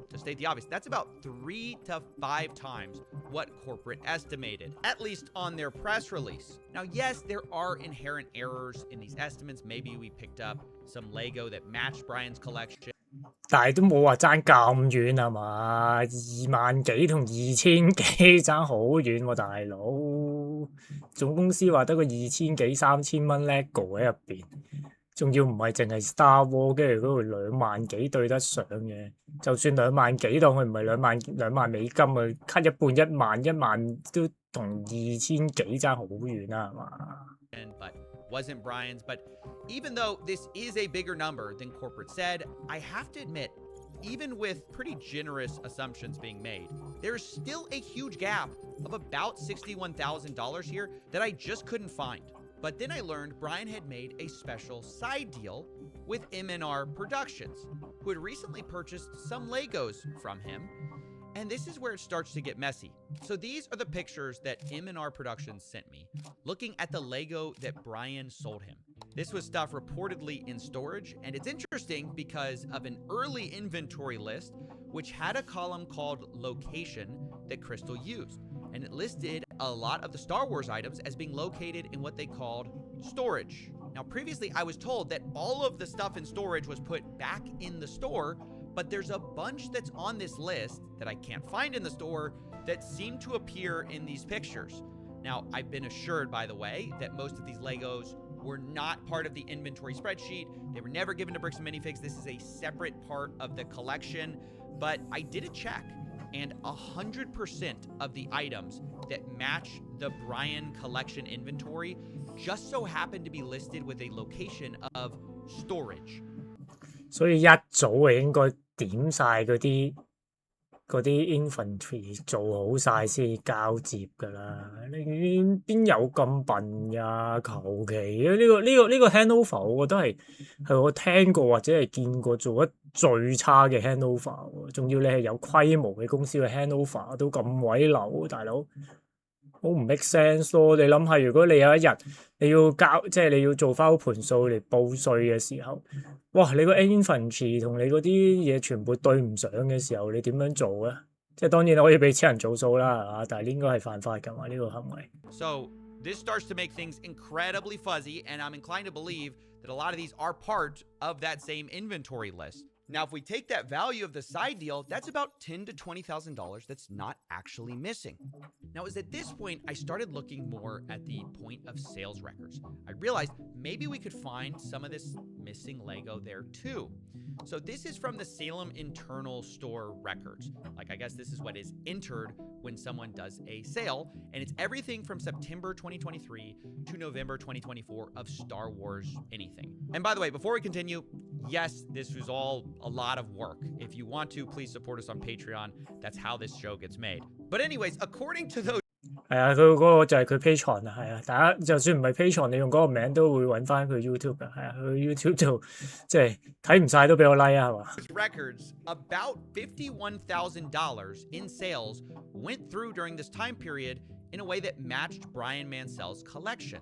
to state the obvious, that's about 3 to 5 times what corporate estimated, at least on their press release. Now, yes, there are inherent errors in these estimates. Maybe we picked up some Lego that matched Brian's collection. 但係都冇話爭咁遠係嘛？2萬幾同2000幾爭好遠喎，大佬。總公司話得個2000幾3000蚊 LEGO 喺入邊，仲要唔係淨係 Star Wars， 跟住嗰度2萬幾對得上嘅。就算2萬幾當佢唔係2萬美金啊 ，cut 一半1萬都同2000幾爭好遠啦，係嘛？But wasn't Brian's, but even though this is a bigger number than corporate said, I have to admit, even with pretty generous assumptions being made, there's still a huge gap of about $61,000 here that I just couldn't find. But then I learned Brian had made a special side deal with M&R Productions, who had recently purchased some Legos from him. And this is where it starts to get messy. So these are the pictures that M&R Productions sent me, looking at the Lego that Brian sold him. This was stuff reportedly in storage, and it's interesting because of an early inventory list, which had a column called Location that Crystal used. And it listed a lot of the Star Wars items as being located in what they called storage. Now, previously, I was told that all of the stuff in storage was put back in the store, but there's a bunch that's on this list that I can't find in the store that seem to appear in these pictures. Now, I've been assured, by the way, that most of these Legos were not part of the inventory spreadsheet. They were never given to Bricks and Minifigs. This is a separate part of the collection, but I did a check, and 100% of the items that match the Brian collection inventory just so happen to be listed with a location of storage. 所以一早就應該點晒嗰啲 infantry 做好晒先交接㗎啦，你邊有咁笨呀？求其啊！呢個 handover 我覺得係我聽過或者係見過做得最差嘅 handover 喎，仲要你係有規模嘅公司嘅 handover 都咁毀流，大佬。好唔 make sense 咯！你諗下，如果你有一日你要交，即係你要做翻盤數嚟報稅嘅時候，哇！你個 infantry 同你嗰啲嘢全部對唔上嘅時候，你點樣做咧？即係當然可以俾錢人做數啦，係嘛？但係應該係犯法㗎嘛？呢個行為。So this starts to make things incredibly fuzzy, and I'm inclined to believe that a lot of these are part of that same inventory list. Now, if we take that value of the side deal, that's about $10,000 to $20,000 that's not actually missing. Now, it was at this point I started looking more at the point of sales records. I realized maybe we could find some of this missing Lego there too. So this is from the Salem internal store records. Like, I guess this is what is entered when someone does a sale, and it's everything from September 2023 to November 2024 of Star Wars anything. And by the way, before we continue, yes, this was all a lot of work. If you want to, please support us on Patreon. That's how this show gets made. But anyways, according to those 係啊，佢嗰個就係佢 Patreon 啊，係啊，大家就算唔係 Patreon， 你用嗰個名都會揾翻佢 YouTube 嘅，係啊，佢 YouTube 就即係睇唔晒都俾我 like 啊，係嘛 records, about $51,000 in sales went through during this time period in a way that matched Brian Mansell's collection.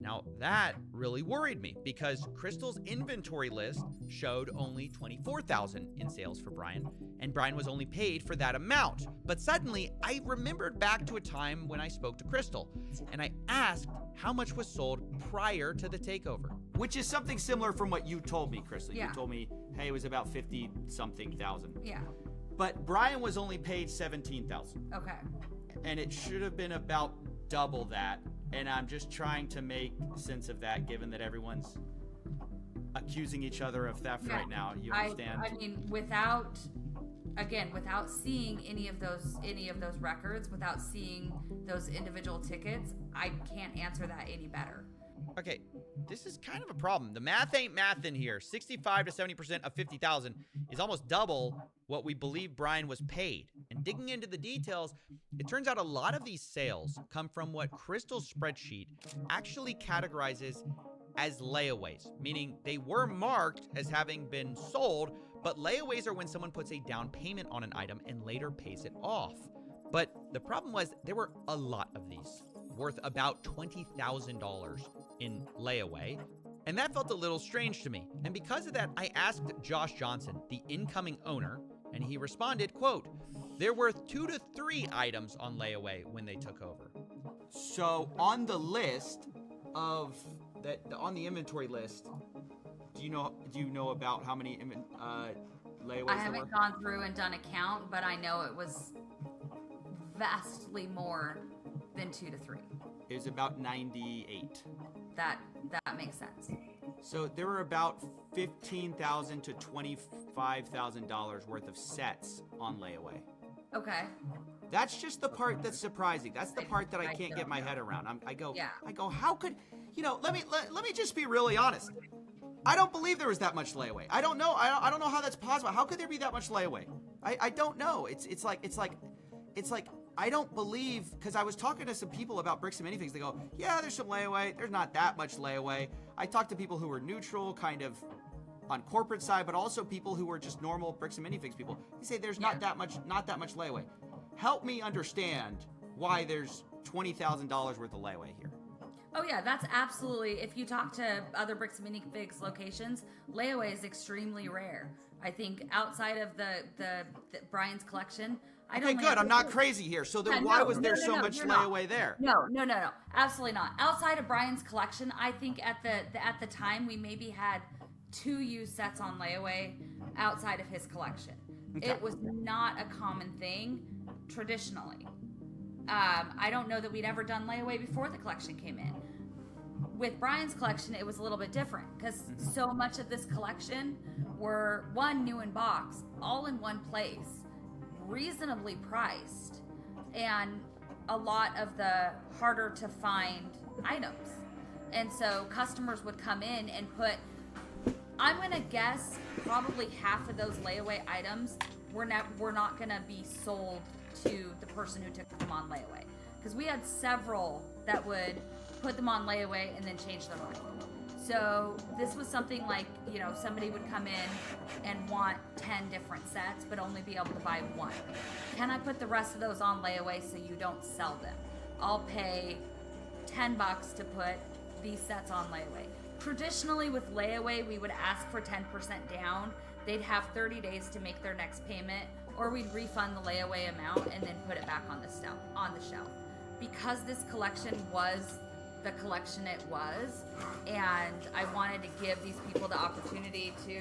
Now, that really worried me because Crystal's inventory list showed only $24,000 in sales for Brian, and Brian was only paid for that amount. But suddenly, I remembered back to a time when I spoke to Crystal, and I asked how much was sold prior to the takeover. Which is something similar from what you told me, Crystal. Yeah. You told me, hey, it was about 50-something thousand. Yeah. But Brian was only paid 17,000. Okay. And it should have been about double that. And I'm just trying to make sense of that, given that everyone's accusing each other of theft right now. You understand? I mean, without seeing any of those records, without seeing those individual tickets, I can't answer that any better. Okay, this is kind of a problem. The math ain't math in here. 65 to 70% of 50,000 is almost double what we believe Brian was paid. And digging into the details, it turns out a lot of these sales come from what Crystal's spreadsheet actually categorizes as layaways, meaning they were marked as having been sold, but layaways are when someone puts a down payment on an item and later pays it off. But the problem was there were a lot of these, worth about $20,000 in layaway, and that felt a little strange to me. And because of that, I asked Josh Johnson, the incoming owner, and he responded, quote, "There were 2 to 3 items on layaway when they took over." So on the list of that, on the inventory list, do you know about how many layaways I there haven't were? gone through and done a count, but I know it was vastly more than 2 to 3. It was about 98. That makes sense. So there were about $15,000 to $25,000 worth of sets on layaway. Okay. That's just the part that's surprising. That's the part that I can't get my head around. I go, how could, let me just be really honest. I don't believe there was that much layaway. I don't know. I don't know how that's possible. How could there be that much layaway? I don't know. It's like I don't believe, because I was talking to some people about bricks and minifigs. They go, yeah, there's some layaway. There's not that much layaway. I talked to people who were neutral, kind of on corporate side, but also people who were just normal bricks and minifigs people. They say there's not that much layaway. Help me understand why there's $20,000 worth of layaway here. Oh yeah, that's absolutely. If you talk to other bricks and minifigs locations, layaway is extremely rare. I think outside of the Brian's collection, I don't. Okay, good. I'm not crazy here. So then, why was there so much layaway there? No, absolutely not. Outside of Brian's collection, I think at the time we maybe had 2 used sets on layaway outside of his collection. Okay. It was not a common thing traditionally. I don't know that we'd ever done layaway before the collection came in. With Brian's collection, it was a little bit different because so much of this collection were new in box, all in one place, reasonably priced, and a lot of the harder to find items. And so customers would come in and put, I'm going to guess probably half of those layaway items were not going to be sold to the person who took them on layaway. Because we had several that would put them on layaway and then change them over. So this was something like, somebody would come in and want 10 different sets, but only be able to buy 1. Can I put the rest of those on layaway so you don't sell them? I'll pay $10 to put these sets on layaway. Traditionally with layaway, we would ask for 10% down. They'd have 30 days to make their next payment, or we'd refund the layaway amount and then put it back on the shelf. Because this collection was the collection it was, and I wanted to give these people the opportunity to,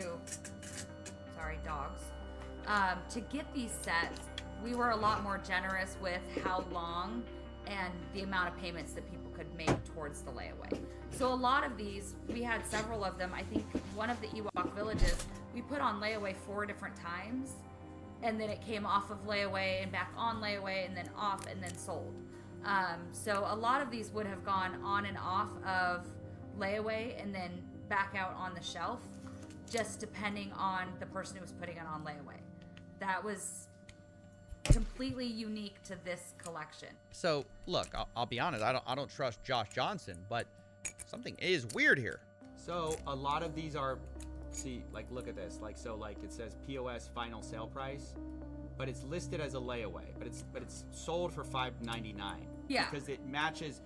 to get these sets, we were a lot more generous with how long and the amount of payments that people could make towards the layaway. So a lot of these, we had several of them. I think one of the Ewok villages, we put on layaway 4 different times, and then it came off of layaway and back on layaway and then off and then sold. So a lot of these would have gone on and off of layaway and then back out on the shelf, just depending on the person who was putting it on layaway. That was completely unique to this collection. So look, I'll be honest, I don't trust Josh Johnson, but something is weird here. So a lot of these are, look at this, it says POS final sale price, but it's listed as a layaway, but it's sold for $5.99. Yeah. Because it matches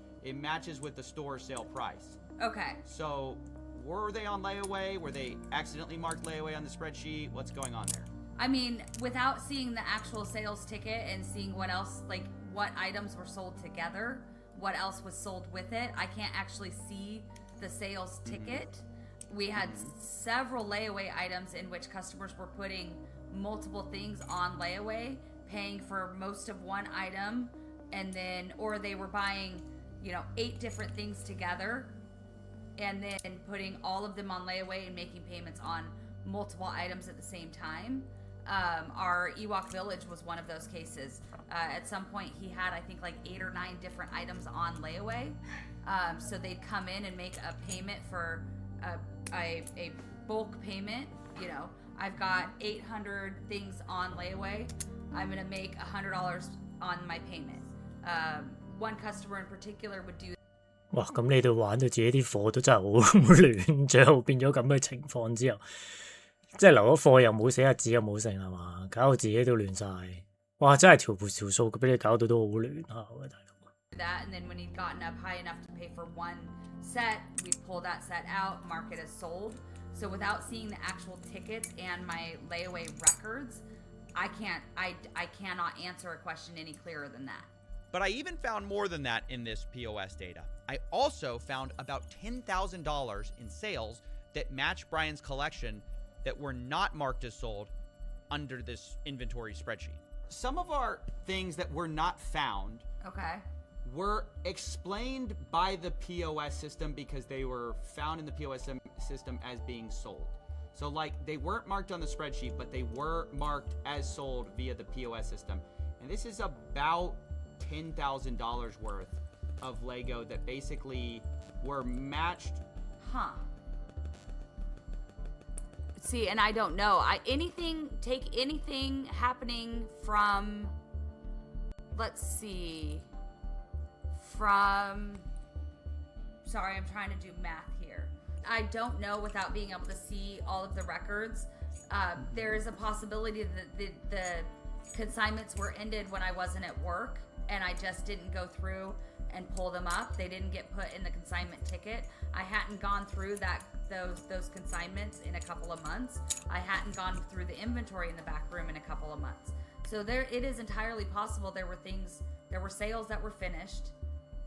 with the store sale price. Okay. So were they on layaway? Were they accidentally marked layaway on the spreadsheet? What's going on there? I mean, without seeing the actual sales ticket and seeing what else, what items were sold together, what else was sold with it, I can't actually see the sales ticket. We had several layaway items in which customers were putting multiple things on layaway, paying for most of one item, and then, or they were buying, 8 different things together, and then putting all of them on layaway and making payments on multiple items at the same time. Our Ewok Village was one of those cases. At some point, he had, I think, like 8 or 9 different items on layaway. So they'd come in and make a payment for a bulk payment. You know, I've got 800 things on layaway. I'm going to make $100 on my payment. One customer in particular would do. 哇！咁你哋玩到自己啲貨都真係好亂，最後變咗咁嘅情況之後，即係留咗貨又冇寫日子又冇剩係嘛，搞到自己都亂晒。哇！真係條數俾你搞到都好亂下喎，大佬。That, and then when he'd gotten up high enough to pay for one set, we'd pull that set out, mark it as sold. So without seeing the actual tickets and my layaway records, I cannot answer a question any clearer than that. But I even found more than that in this POS data. I also found about $10,000 in sales that match Brian's collection that were not marked as sold under this inventory spreadsheet. Some of our things that were not found were explained by the POS system because they were found in the POS system as being sold. So like they weren't marked on the spreadsheet, but they were marked as sold via the POS system. And this is about $10,000 worth of Lego that basically were matched. See, and I don't know. Take anything happening from, let's see, sorry, I'm trying to do math here. I don't know without being able to see all of the records. There is a possibility that the consignments were ended when I wasn't at work and I just didn't go through and pull them up. They didn't get put in the consignment ticket. I hadn't gone through those consignments in a couple of months. I hadn't gone through the inventory in the back room in a couple of months. So it is entirely possible there were sales that were finished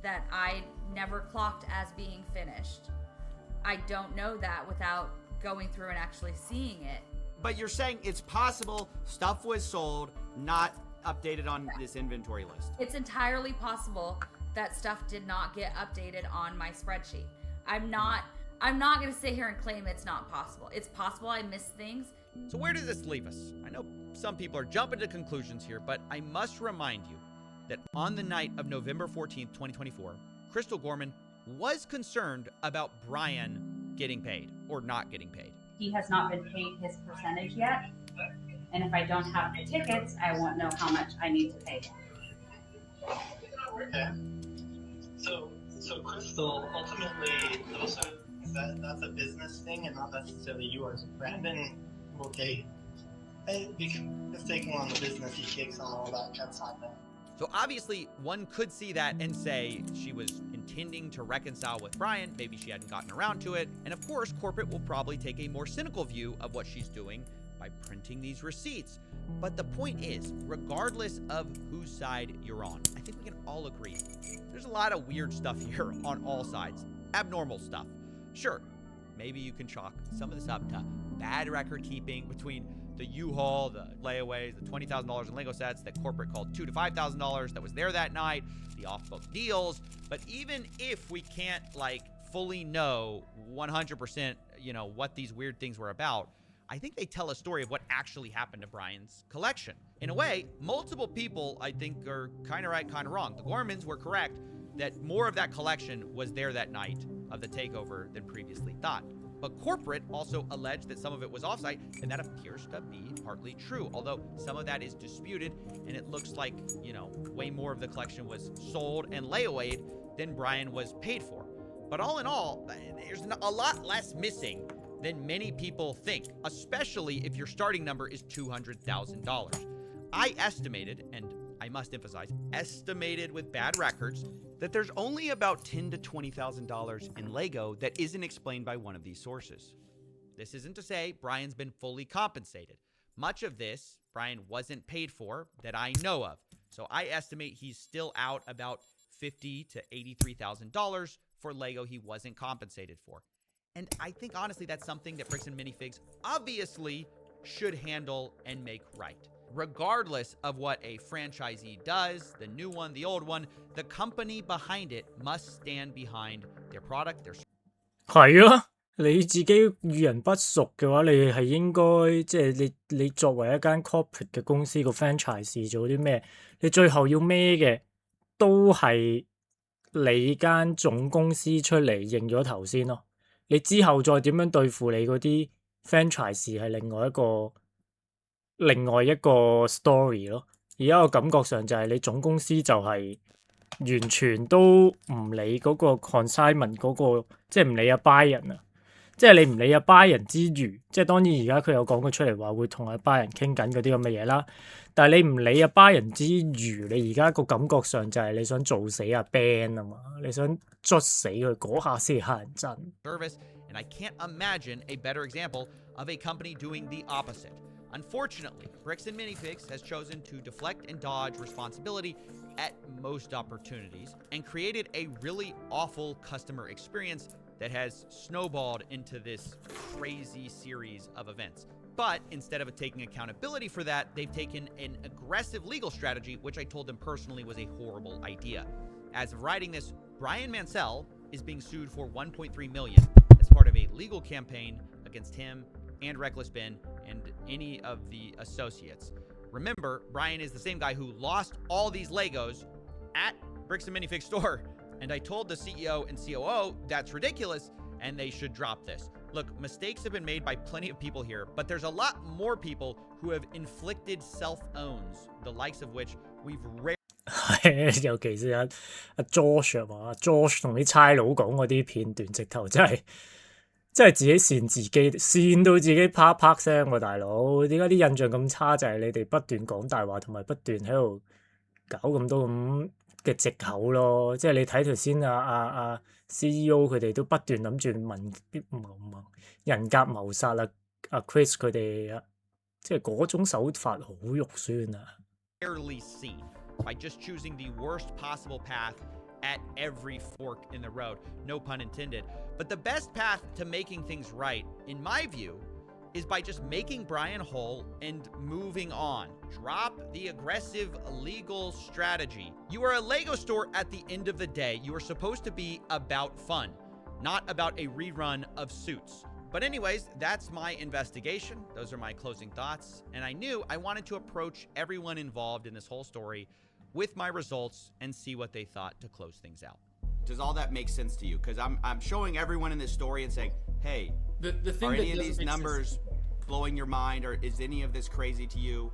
that I never clocked as being finished. I don't know that without going through and actually seeing it. But you're saying it's possible stuff was sold, not updated on this inventory list. It's entirely possible that stuff did not get updated on my spreadsheet. I'm not going to sit here and claim it's not possible. It's possible I missed things. So where does this leave us? I know some people are jumping to conclusions here, but I must remind you that on the night of November 14th, 2024, Crystal Gorman was concerned about Brian getting paid or not getting paid. He has not been paid his percentage yet. And if I don't have the tickets, I won't know how much I need to pay him. Okay. So Crystal, ultimately, that's a business thing and not necessarily yours. Brandon will take, because taking on the business, he takes on all that consignment. So obviously, one could see that and say she was intending to reconcile with Brian. Maybe she hadn't gotten around to it. And of course, corporate will probably take a more cynical view of what she's doing by printing these receipts. But the point is, regardless of whose side you're on, I think we can all agree there's a lot of weird stuff here on all sides. Abnormal stuff. Sure, maybe you can chalk some of this up to bad record keeping between the U-Haul, the layaways, the $20,000 in Lego sets that corporate called $2,000 to $5,000 that was there that night, the off-book deals. But even if we can't fully know 100%, what these weird things were about, I think they tell a story of what actually happened to Brian's collection. In a way, multiple people, I think, are kind of right, kind of wrong. The Gormans were correct that more of that collection was there that night of the takeover than previously thought. But corporate also alleged that some of it was offsite, and that appears to be partly true, although some of that is disputed, and it looks like, way more of the collection was sold and layawayed than Brian was paid for. But all in all, there's a lot less missing than many people think, especially if your starting number is $200,000. I estimated, and I must emphasize, estimated with bad records, that there's only about $10,000 to $20,000 in Lego that isn't explained by one of these sources. This isn't to say Brian's been fully compensated. Much of this Brian wasn't paid for that I know of. So I estimate he's still out about $50,000 to $83,000 for Lego he wasn't compensated for. And I think honestly that's something that Bricks and Minifigs obviously should handle and make right. Regardless of what a franchisee does, the new one, the old one, the company behind it must stand behind their product, their... 係啊，你自己與人不熟嘅話，你係應該即係你作為一間 corporate 嘅公司個 franchise 做啲咩？你最後要孭嘅都係你間總公司出嚟認咗頭先咯。你之後再點樣對付你嗰啲 franchise 係另外一個 story 咯。而家個感覺上就係你總公司就係完全都唔理嗰個 consignment 嗰個，即係唔理阿 buyer 啊。即係你唔理阿 buyer 之餘，即係當然而家佢有講佢出嚟話會同阿 buyer 傾緊嗰啲咁嘅嘢啦。但係你唔理阿 buyer 之餘，你而家個感覺上就係你想做死阿 Ben 啊嘛，你想捽死佢嗰下先係乞人憎。Service, and I can't imagine a better example of a company doing the opposite. Unfortunately, Bricks and Minifigs has chosen to deflect and dodge responsibility at most opportunities and created a really awful customer experience that has snowballed into this crazy series of events. But instead of taking accountability for that, they've taken an aggressive legal strategy, which I told them personally was a horrible idea. As of writing this, Brian Mansell is being sued for $1.3 million as part of a legal campaign against him and Reckless Ben and any of the associates. Remember, Brian is the same guy who lost all these Legos at Bricks and Minifigs store. And I told the CEO and COO that's ridiculous and they should drop this. Look, mistakes have been made by plenty of people here, but there's a lot more people who have inflicted self-owns, the likes of which we've rarely 係，尤其是阿 George 話 George 同啲差佬講嗰啲片段，直頭真係自己扇自己，扇到自己啪啪聲喎，大佬。點解啲印象咁差？就係你哋不斷講大話，同埋不斷喺度搞咁多咁嘅藉口咯。即係你睇頭先阿 CEO 佢哋都不斷諗住人格謀殺阿 Chris 佢哋，即係嗰種手法好肉酸啊。seen by just choosing the worst possible path at every fork in the road. No pun intended. But the best path to making things right, in my view, is by just making Brian whole and moving on. Drop the aggressive legal strategy. You are a Lego store at the end of the day. You are supposed to be about fun, not about a rerun of Suits. But anyways, that's my investigation. Those are my closing thoughts. And I knew I wanted to approach everyone involved in this whole story with my results and see what they thought to close things out. Does all that make sense to you? Because I'm showing everyone in this story and saying, hey, the thing are any that of these numbers blowing your mind, or is any of this crazy to you?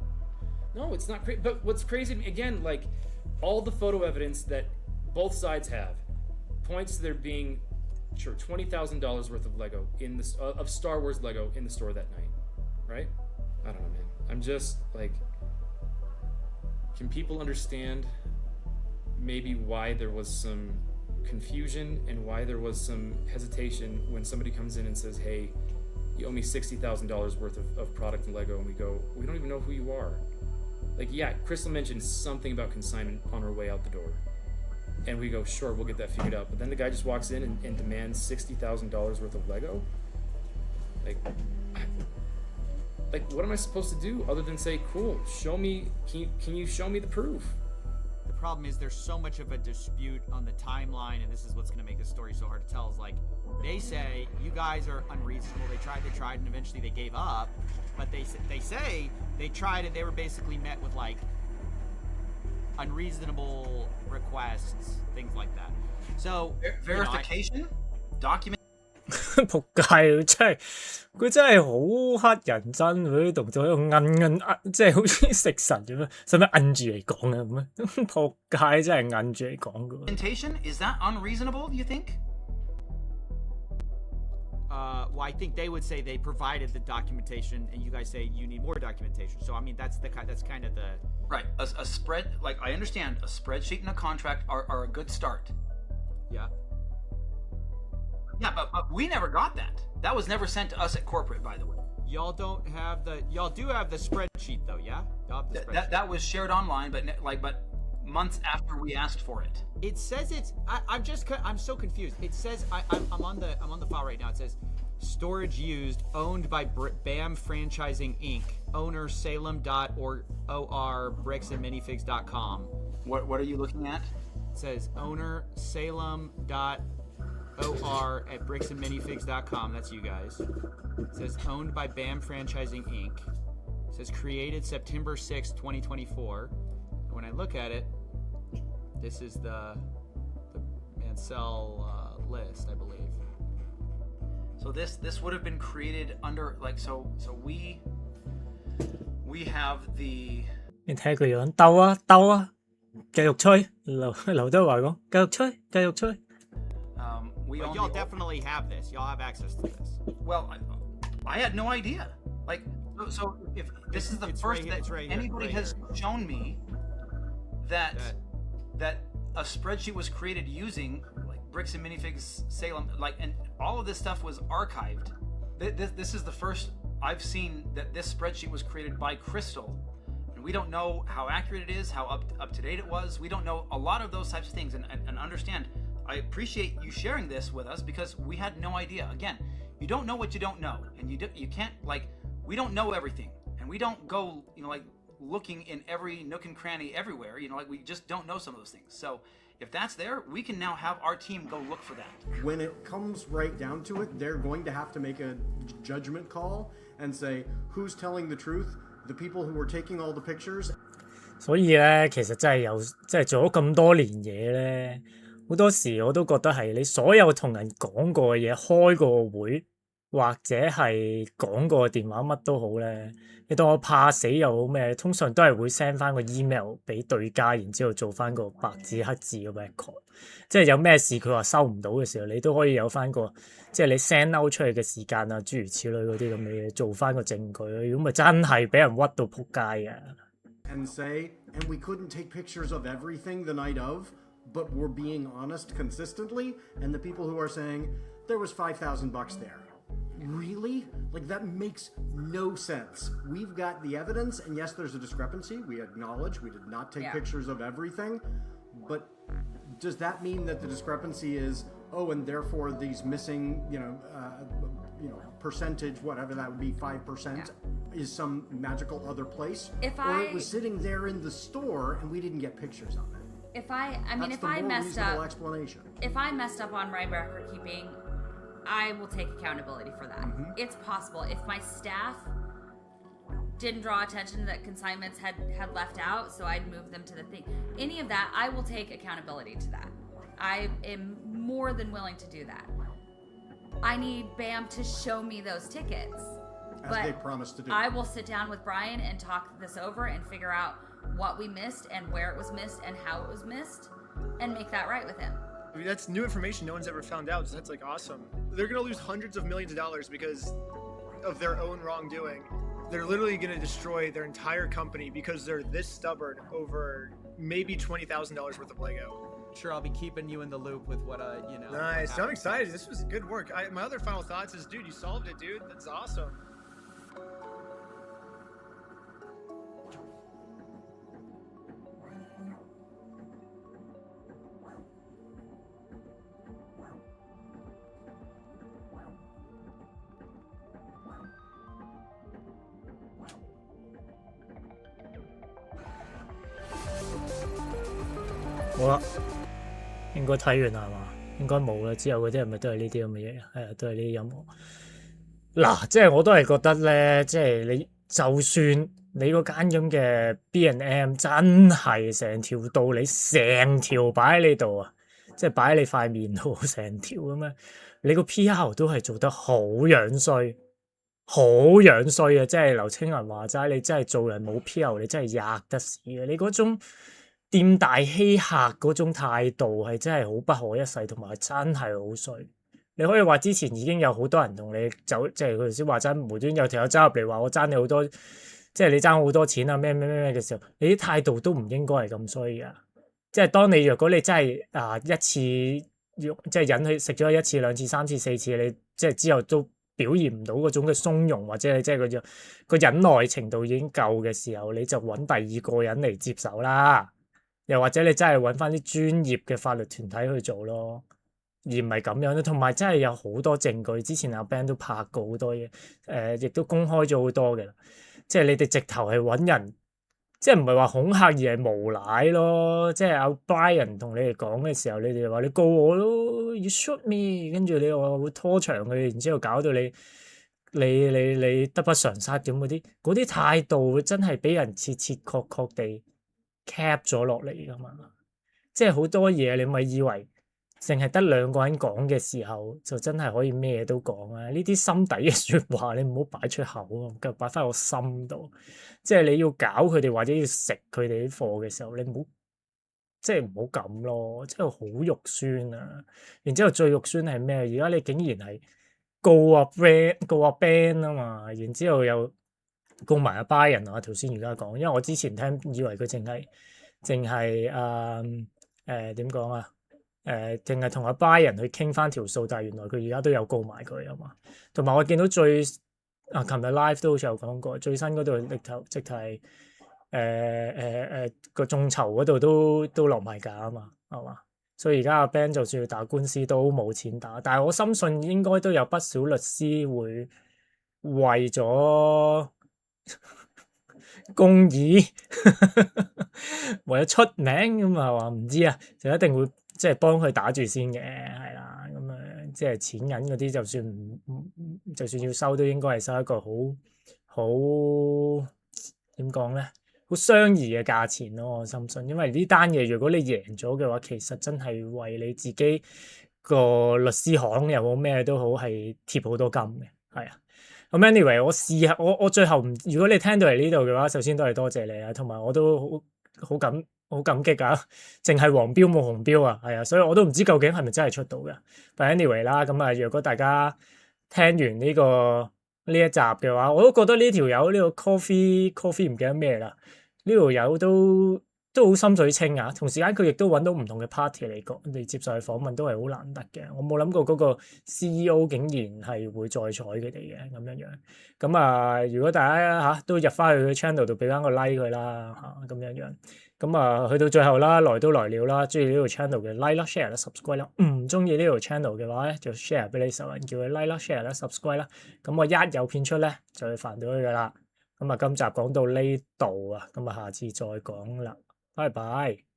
No, it's not crazy. But what's crazy, again, like all the photo evidence that both sides have points to there being, sure, $20,000 worth of Lego in this of Star Wars Lego in the store that night, right? I don't know, man. I'm just like, can people understand maybe why there was some confusion and why there was some hesitation when somebody comes in and says, hey, you owe me $60,000 worth of product in Lego, and we go, we don't even know who you are. Like, yeah, Crystal mentioned something about consignment on her way out the door. And we go, sure, we'll get that figured out. But then the guy just walks in and demands $60,000 worth of Lego? Like, what am I supposed to do other than say, cool, show me, can you show me the proof? The problem is there's so much of a dispute on the timeline, and this is what's going to make this story so hard to tell, is like, they say, you guys are unreasonable, they tried, and eventually they gave up. But they say they tried and they were basically met with like unreasonable requests, things like that. So verification, document. 仆街，佢真係好乞人憎，佢啲動作喺度摁，即係好似食神咁樣，使唔使摁住嚟講啊？咁樣仆街真係摁住嚟講噶。Documentation, is that unreasonable? Do you think? Well, I think they would say they provided the documentation, and you guys say you need more documentation. So I mean, that's kind of the right. A spread, like I understand, a spreadsheet and a contract are a good start. Yeah. Yeah, but we never got that. That was never sent to us at corporate, by the way. Y'all do have the spreadsheet though, yeah? Y'all have the spreadsheet. That was shared online, but months after we asked for it. It says it's. I'm so confused. It says I'm on the file right now. It says storage used, owned by BAM Franchising Inc. Owner Salem.or bricksandminifigs.com. What are you looking at? It says owner Salem.or or@bricksandminifigs.com. That's you guys. It says owned by BAM Franchising Inc. It says created September 6th, 2024. And when I look at it, this is the Mansell list, I believe. So this would have been created under like so we have the 你睇佢樣鬥啊鬥啊，繼續吹，劉德華講繼續吹繼續吹。But y'all definitely have this. Y'all have access to this. Well, I had no idea. Like, so if this is the first that anybody has shown me that a spreadsheet was created using like Bricks and Minifigs Salem, like, and all of this stuff was archived. This is the first I've seen that this spreadsheet was created by Crystal. And we don't know how accurate it is, how up to date it was. We don't know a lot of those types of things. And understand, I appreciate you sharing this with us because we had no idea. Again, you don't know what you don't know, and you can't, like, we don't know everything, and we don't go, like looking in every nook and cranny everywhere. Like we just don't know some of those things. So if that's there, we can now have our team go look for that. When it comes right down to it, they're going to have to make a judgment call and say who's telling the truth, the people who were taking all the pictures. 所以咧，其實真係做咗咁多年嘢咧。好多時我都覺得係你所有同人講過嘅嘢，開過會或者係講過電話乜都好咧，你當我怕死又好咩，通常都係會 send 翻個 email 俾對家，然之後做翻個白紙黑字嘅 record， 即係有咩事佢話收唔到嘅時候，你都可以有翻個即係你 send out 出去嘅時間啊，諸如此類嗰啲咁嘅嘢，做翻個證據。如果咪真係俾人屈到仆街啊 ！And say, and we couldn't take pictures of everything the night of.But we're being honest consistently, and the people who are saying there was $5,000 there. Really? Like, that makes no sense. We've got the evidence, and yes, there's a discrepancy. We acknowledge we did not take pictures of everything, but does that mean that the discrepancy is, and therefore these missing, percentage, whatever that would be, 5%, is some magical other place? Or it was sitting there in the store, and we didn't get pictures of it. If I messed up on my record keeping, I will take accountability for that. Mm-hmm. It's possible. If my staff didn't draw attention that consignments had left out, so I'd move them to the thing. Any of that, I will take accountability to that. I am more than willing to do that. I need BAM to show me those tickets. As they promised to do. I will sit down with Brian and talk this over and figure out what we missed and where it was missed and how it was missed and make that right with him. I mean, that's new information no one's ever found out, so that's like awesome. They're gonna lose hundreds of millions of dollars because of their own wrongdoing. They're literally gonna destroy their entire company because they're this stubborn over maybe $20,000 worth of Lego. Sure, I'll be keeping you in the loop with what Nice. I'm excited. This was good work. My other final thoughts is, dude, you solved it, dude. That's awesome. Well, 好啦，應該睇完啦係嘛？應該冇啦。之後嗰啲係咪都係呢啲咁嘅嘢？係啊，都係呢啲音樂。嗱，即係我都係覺得咧，即係你就算你嗰間咁嘅 B&M 真係成條道你成條擺喺呢度啊，即係擺喺你塊面度成條咁樣，你個 PR 都係做得好樣衰，好樣衰啊！即係劉青雲話齋，你真係做人冇 PR， 你真係吔得屎嘅。你嗰種店大欺客嗰種態度係真係好不可一世，同埋真係好衰。你可以話之前已經有好多人同你走，即係佢頭先話齋無端有條友走入嚟話我爭你好多，即係你爭好多錢啊咩嘅時候，你啲態度都唔應該係咁衰噶。即係當你若果你真係一次即係引佢食咗一次兩次三次四次，你即係之後都表現唔到嗰種嘅鬆容，或者你即係個忍耐程度已經夠嘅時候，你就揾第二個人嚟接手啦。又或者你真係揾翻啲專業嘅法律團體去做咯，而唔係咁樣咯。同埋真係有好多證據，之前阿 Ben 都拍過好多嘢，亦都公開咗好多嘅啦。即係你哋直頭係揾人即係唔係話恐嚇而係無賴咯。即係阿 Brian 同你哋講嘅時候，你哋話你告我咯，you shoot me，跟住你話會拖長佢，然之後搞到你得不償失咁嗰啲態度，真係俾人切確地 cap 咗落嚟噶嘛。即係好多嘢你咪以為淨係得兩個人講嘅時候，就真係可以咩都講啊！呢啲心底嘅説話，你唔好擺出口啊，繼續擺翻個心度。即係你要搞佢哋或者要食佢哋啲貨嘅時候，你唔好即係唔好咁咯，即係好肉酸啊！然之後最肉酸係咩？而家你竟然係告阿 Ben 啊嘛，然之後又告埋阿 Brian 啊，頭先而家講，因為我之前聽以為佢淨係點講啊？淨係同阿 Brian 去傾翻條數，但係原來佢而家都有告埋佢啊嘛。同埋我見到琴日 live 都好似有講過，最新嗰度直頭係個眾籌嗰度都落埋架啊嘛，係嘛？所以而家阿 Ben 就算要打官司都冇錢打，但係我深信應該都有不少律師會為咗公義為咗出名咁啊，話唔知啊，就一定會即係幫佢打住先嘅，係啦，咁啊，即係錢銀嗰啲，就算要收，都應該係收一個好點講咧，好相宜嘅價錢咯。我深信，因為呢單嘢如果你贏咗嘅話，其實真係為你自己個律師行又好咩都好，係貼好多金嘅，係啊。咁 anyway，我試下，我最後唔，如果你聽到嚟呢度嘅話，首先都係多謝你啊，同埋我都好感激啊，淨係黃標冇紅標啊，係啊，所以我都唔知究竟係咪真係出到嘅。但 anyway 啦，咁啊，如果大家聽完呢一集嘅話，我都覺得呢條友呢個 coffee 唔記得咩啦，呢條友都好心水清啊！同時間佢亦都揾到唔同嘅 party 嚟接受佢訪問，都係好難得嘅。我冇諗過嗰個 CEO 竟然係會再睬佢哋嘅咁樣。咁啊，如果大家都入翻去佢 channel 度俾翻個 like 佢啦咁樣。咁啊，去到最後啦，來都來了啦，中意呢條 channel 嘅 like 啦 share 啦 subscribe 啦，唔中意呢條 channel 嘅話咧，就 share 俾你熟人，叫佢 like 啦 share 啦 subscribe 啦。咁我一有片出咧，就會煩到佢噶啦。咁啊，今集講到呢度啊，咁啊，下次再講啦。拜拜。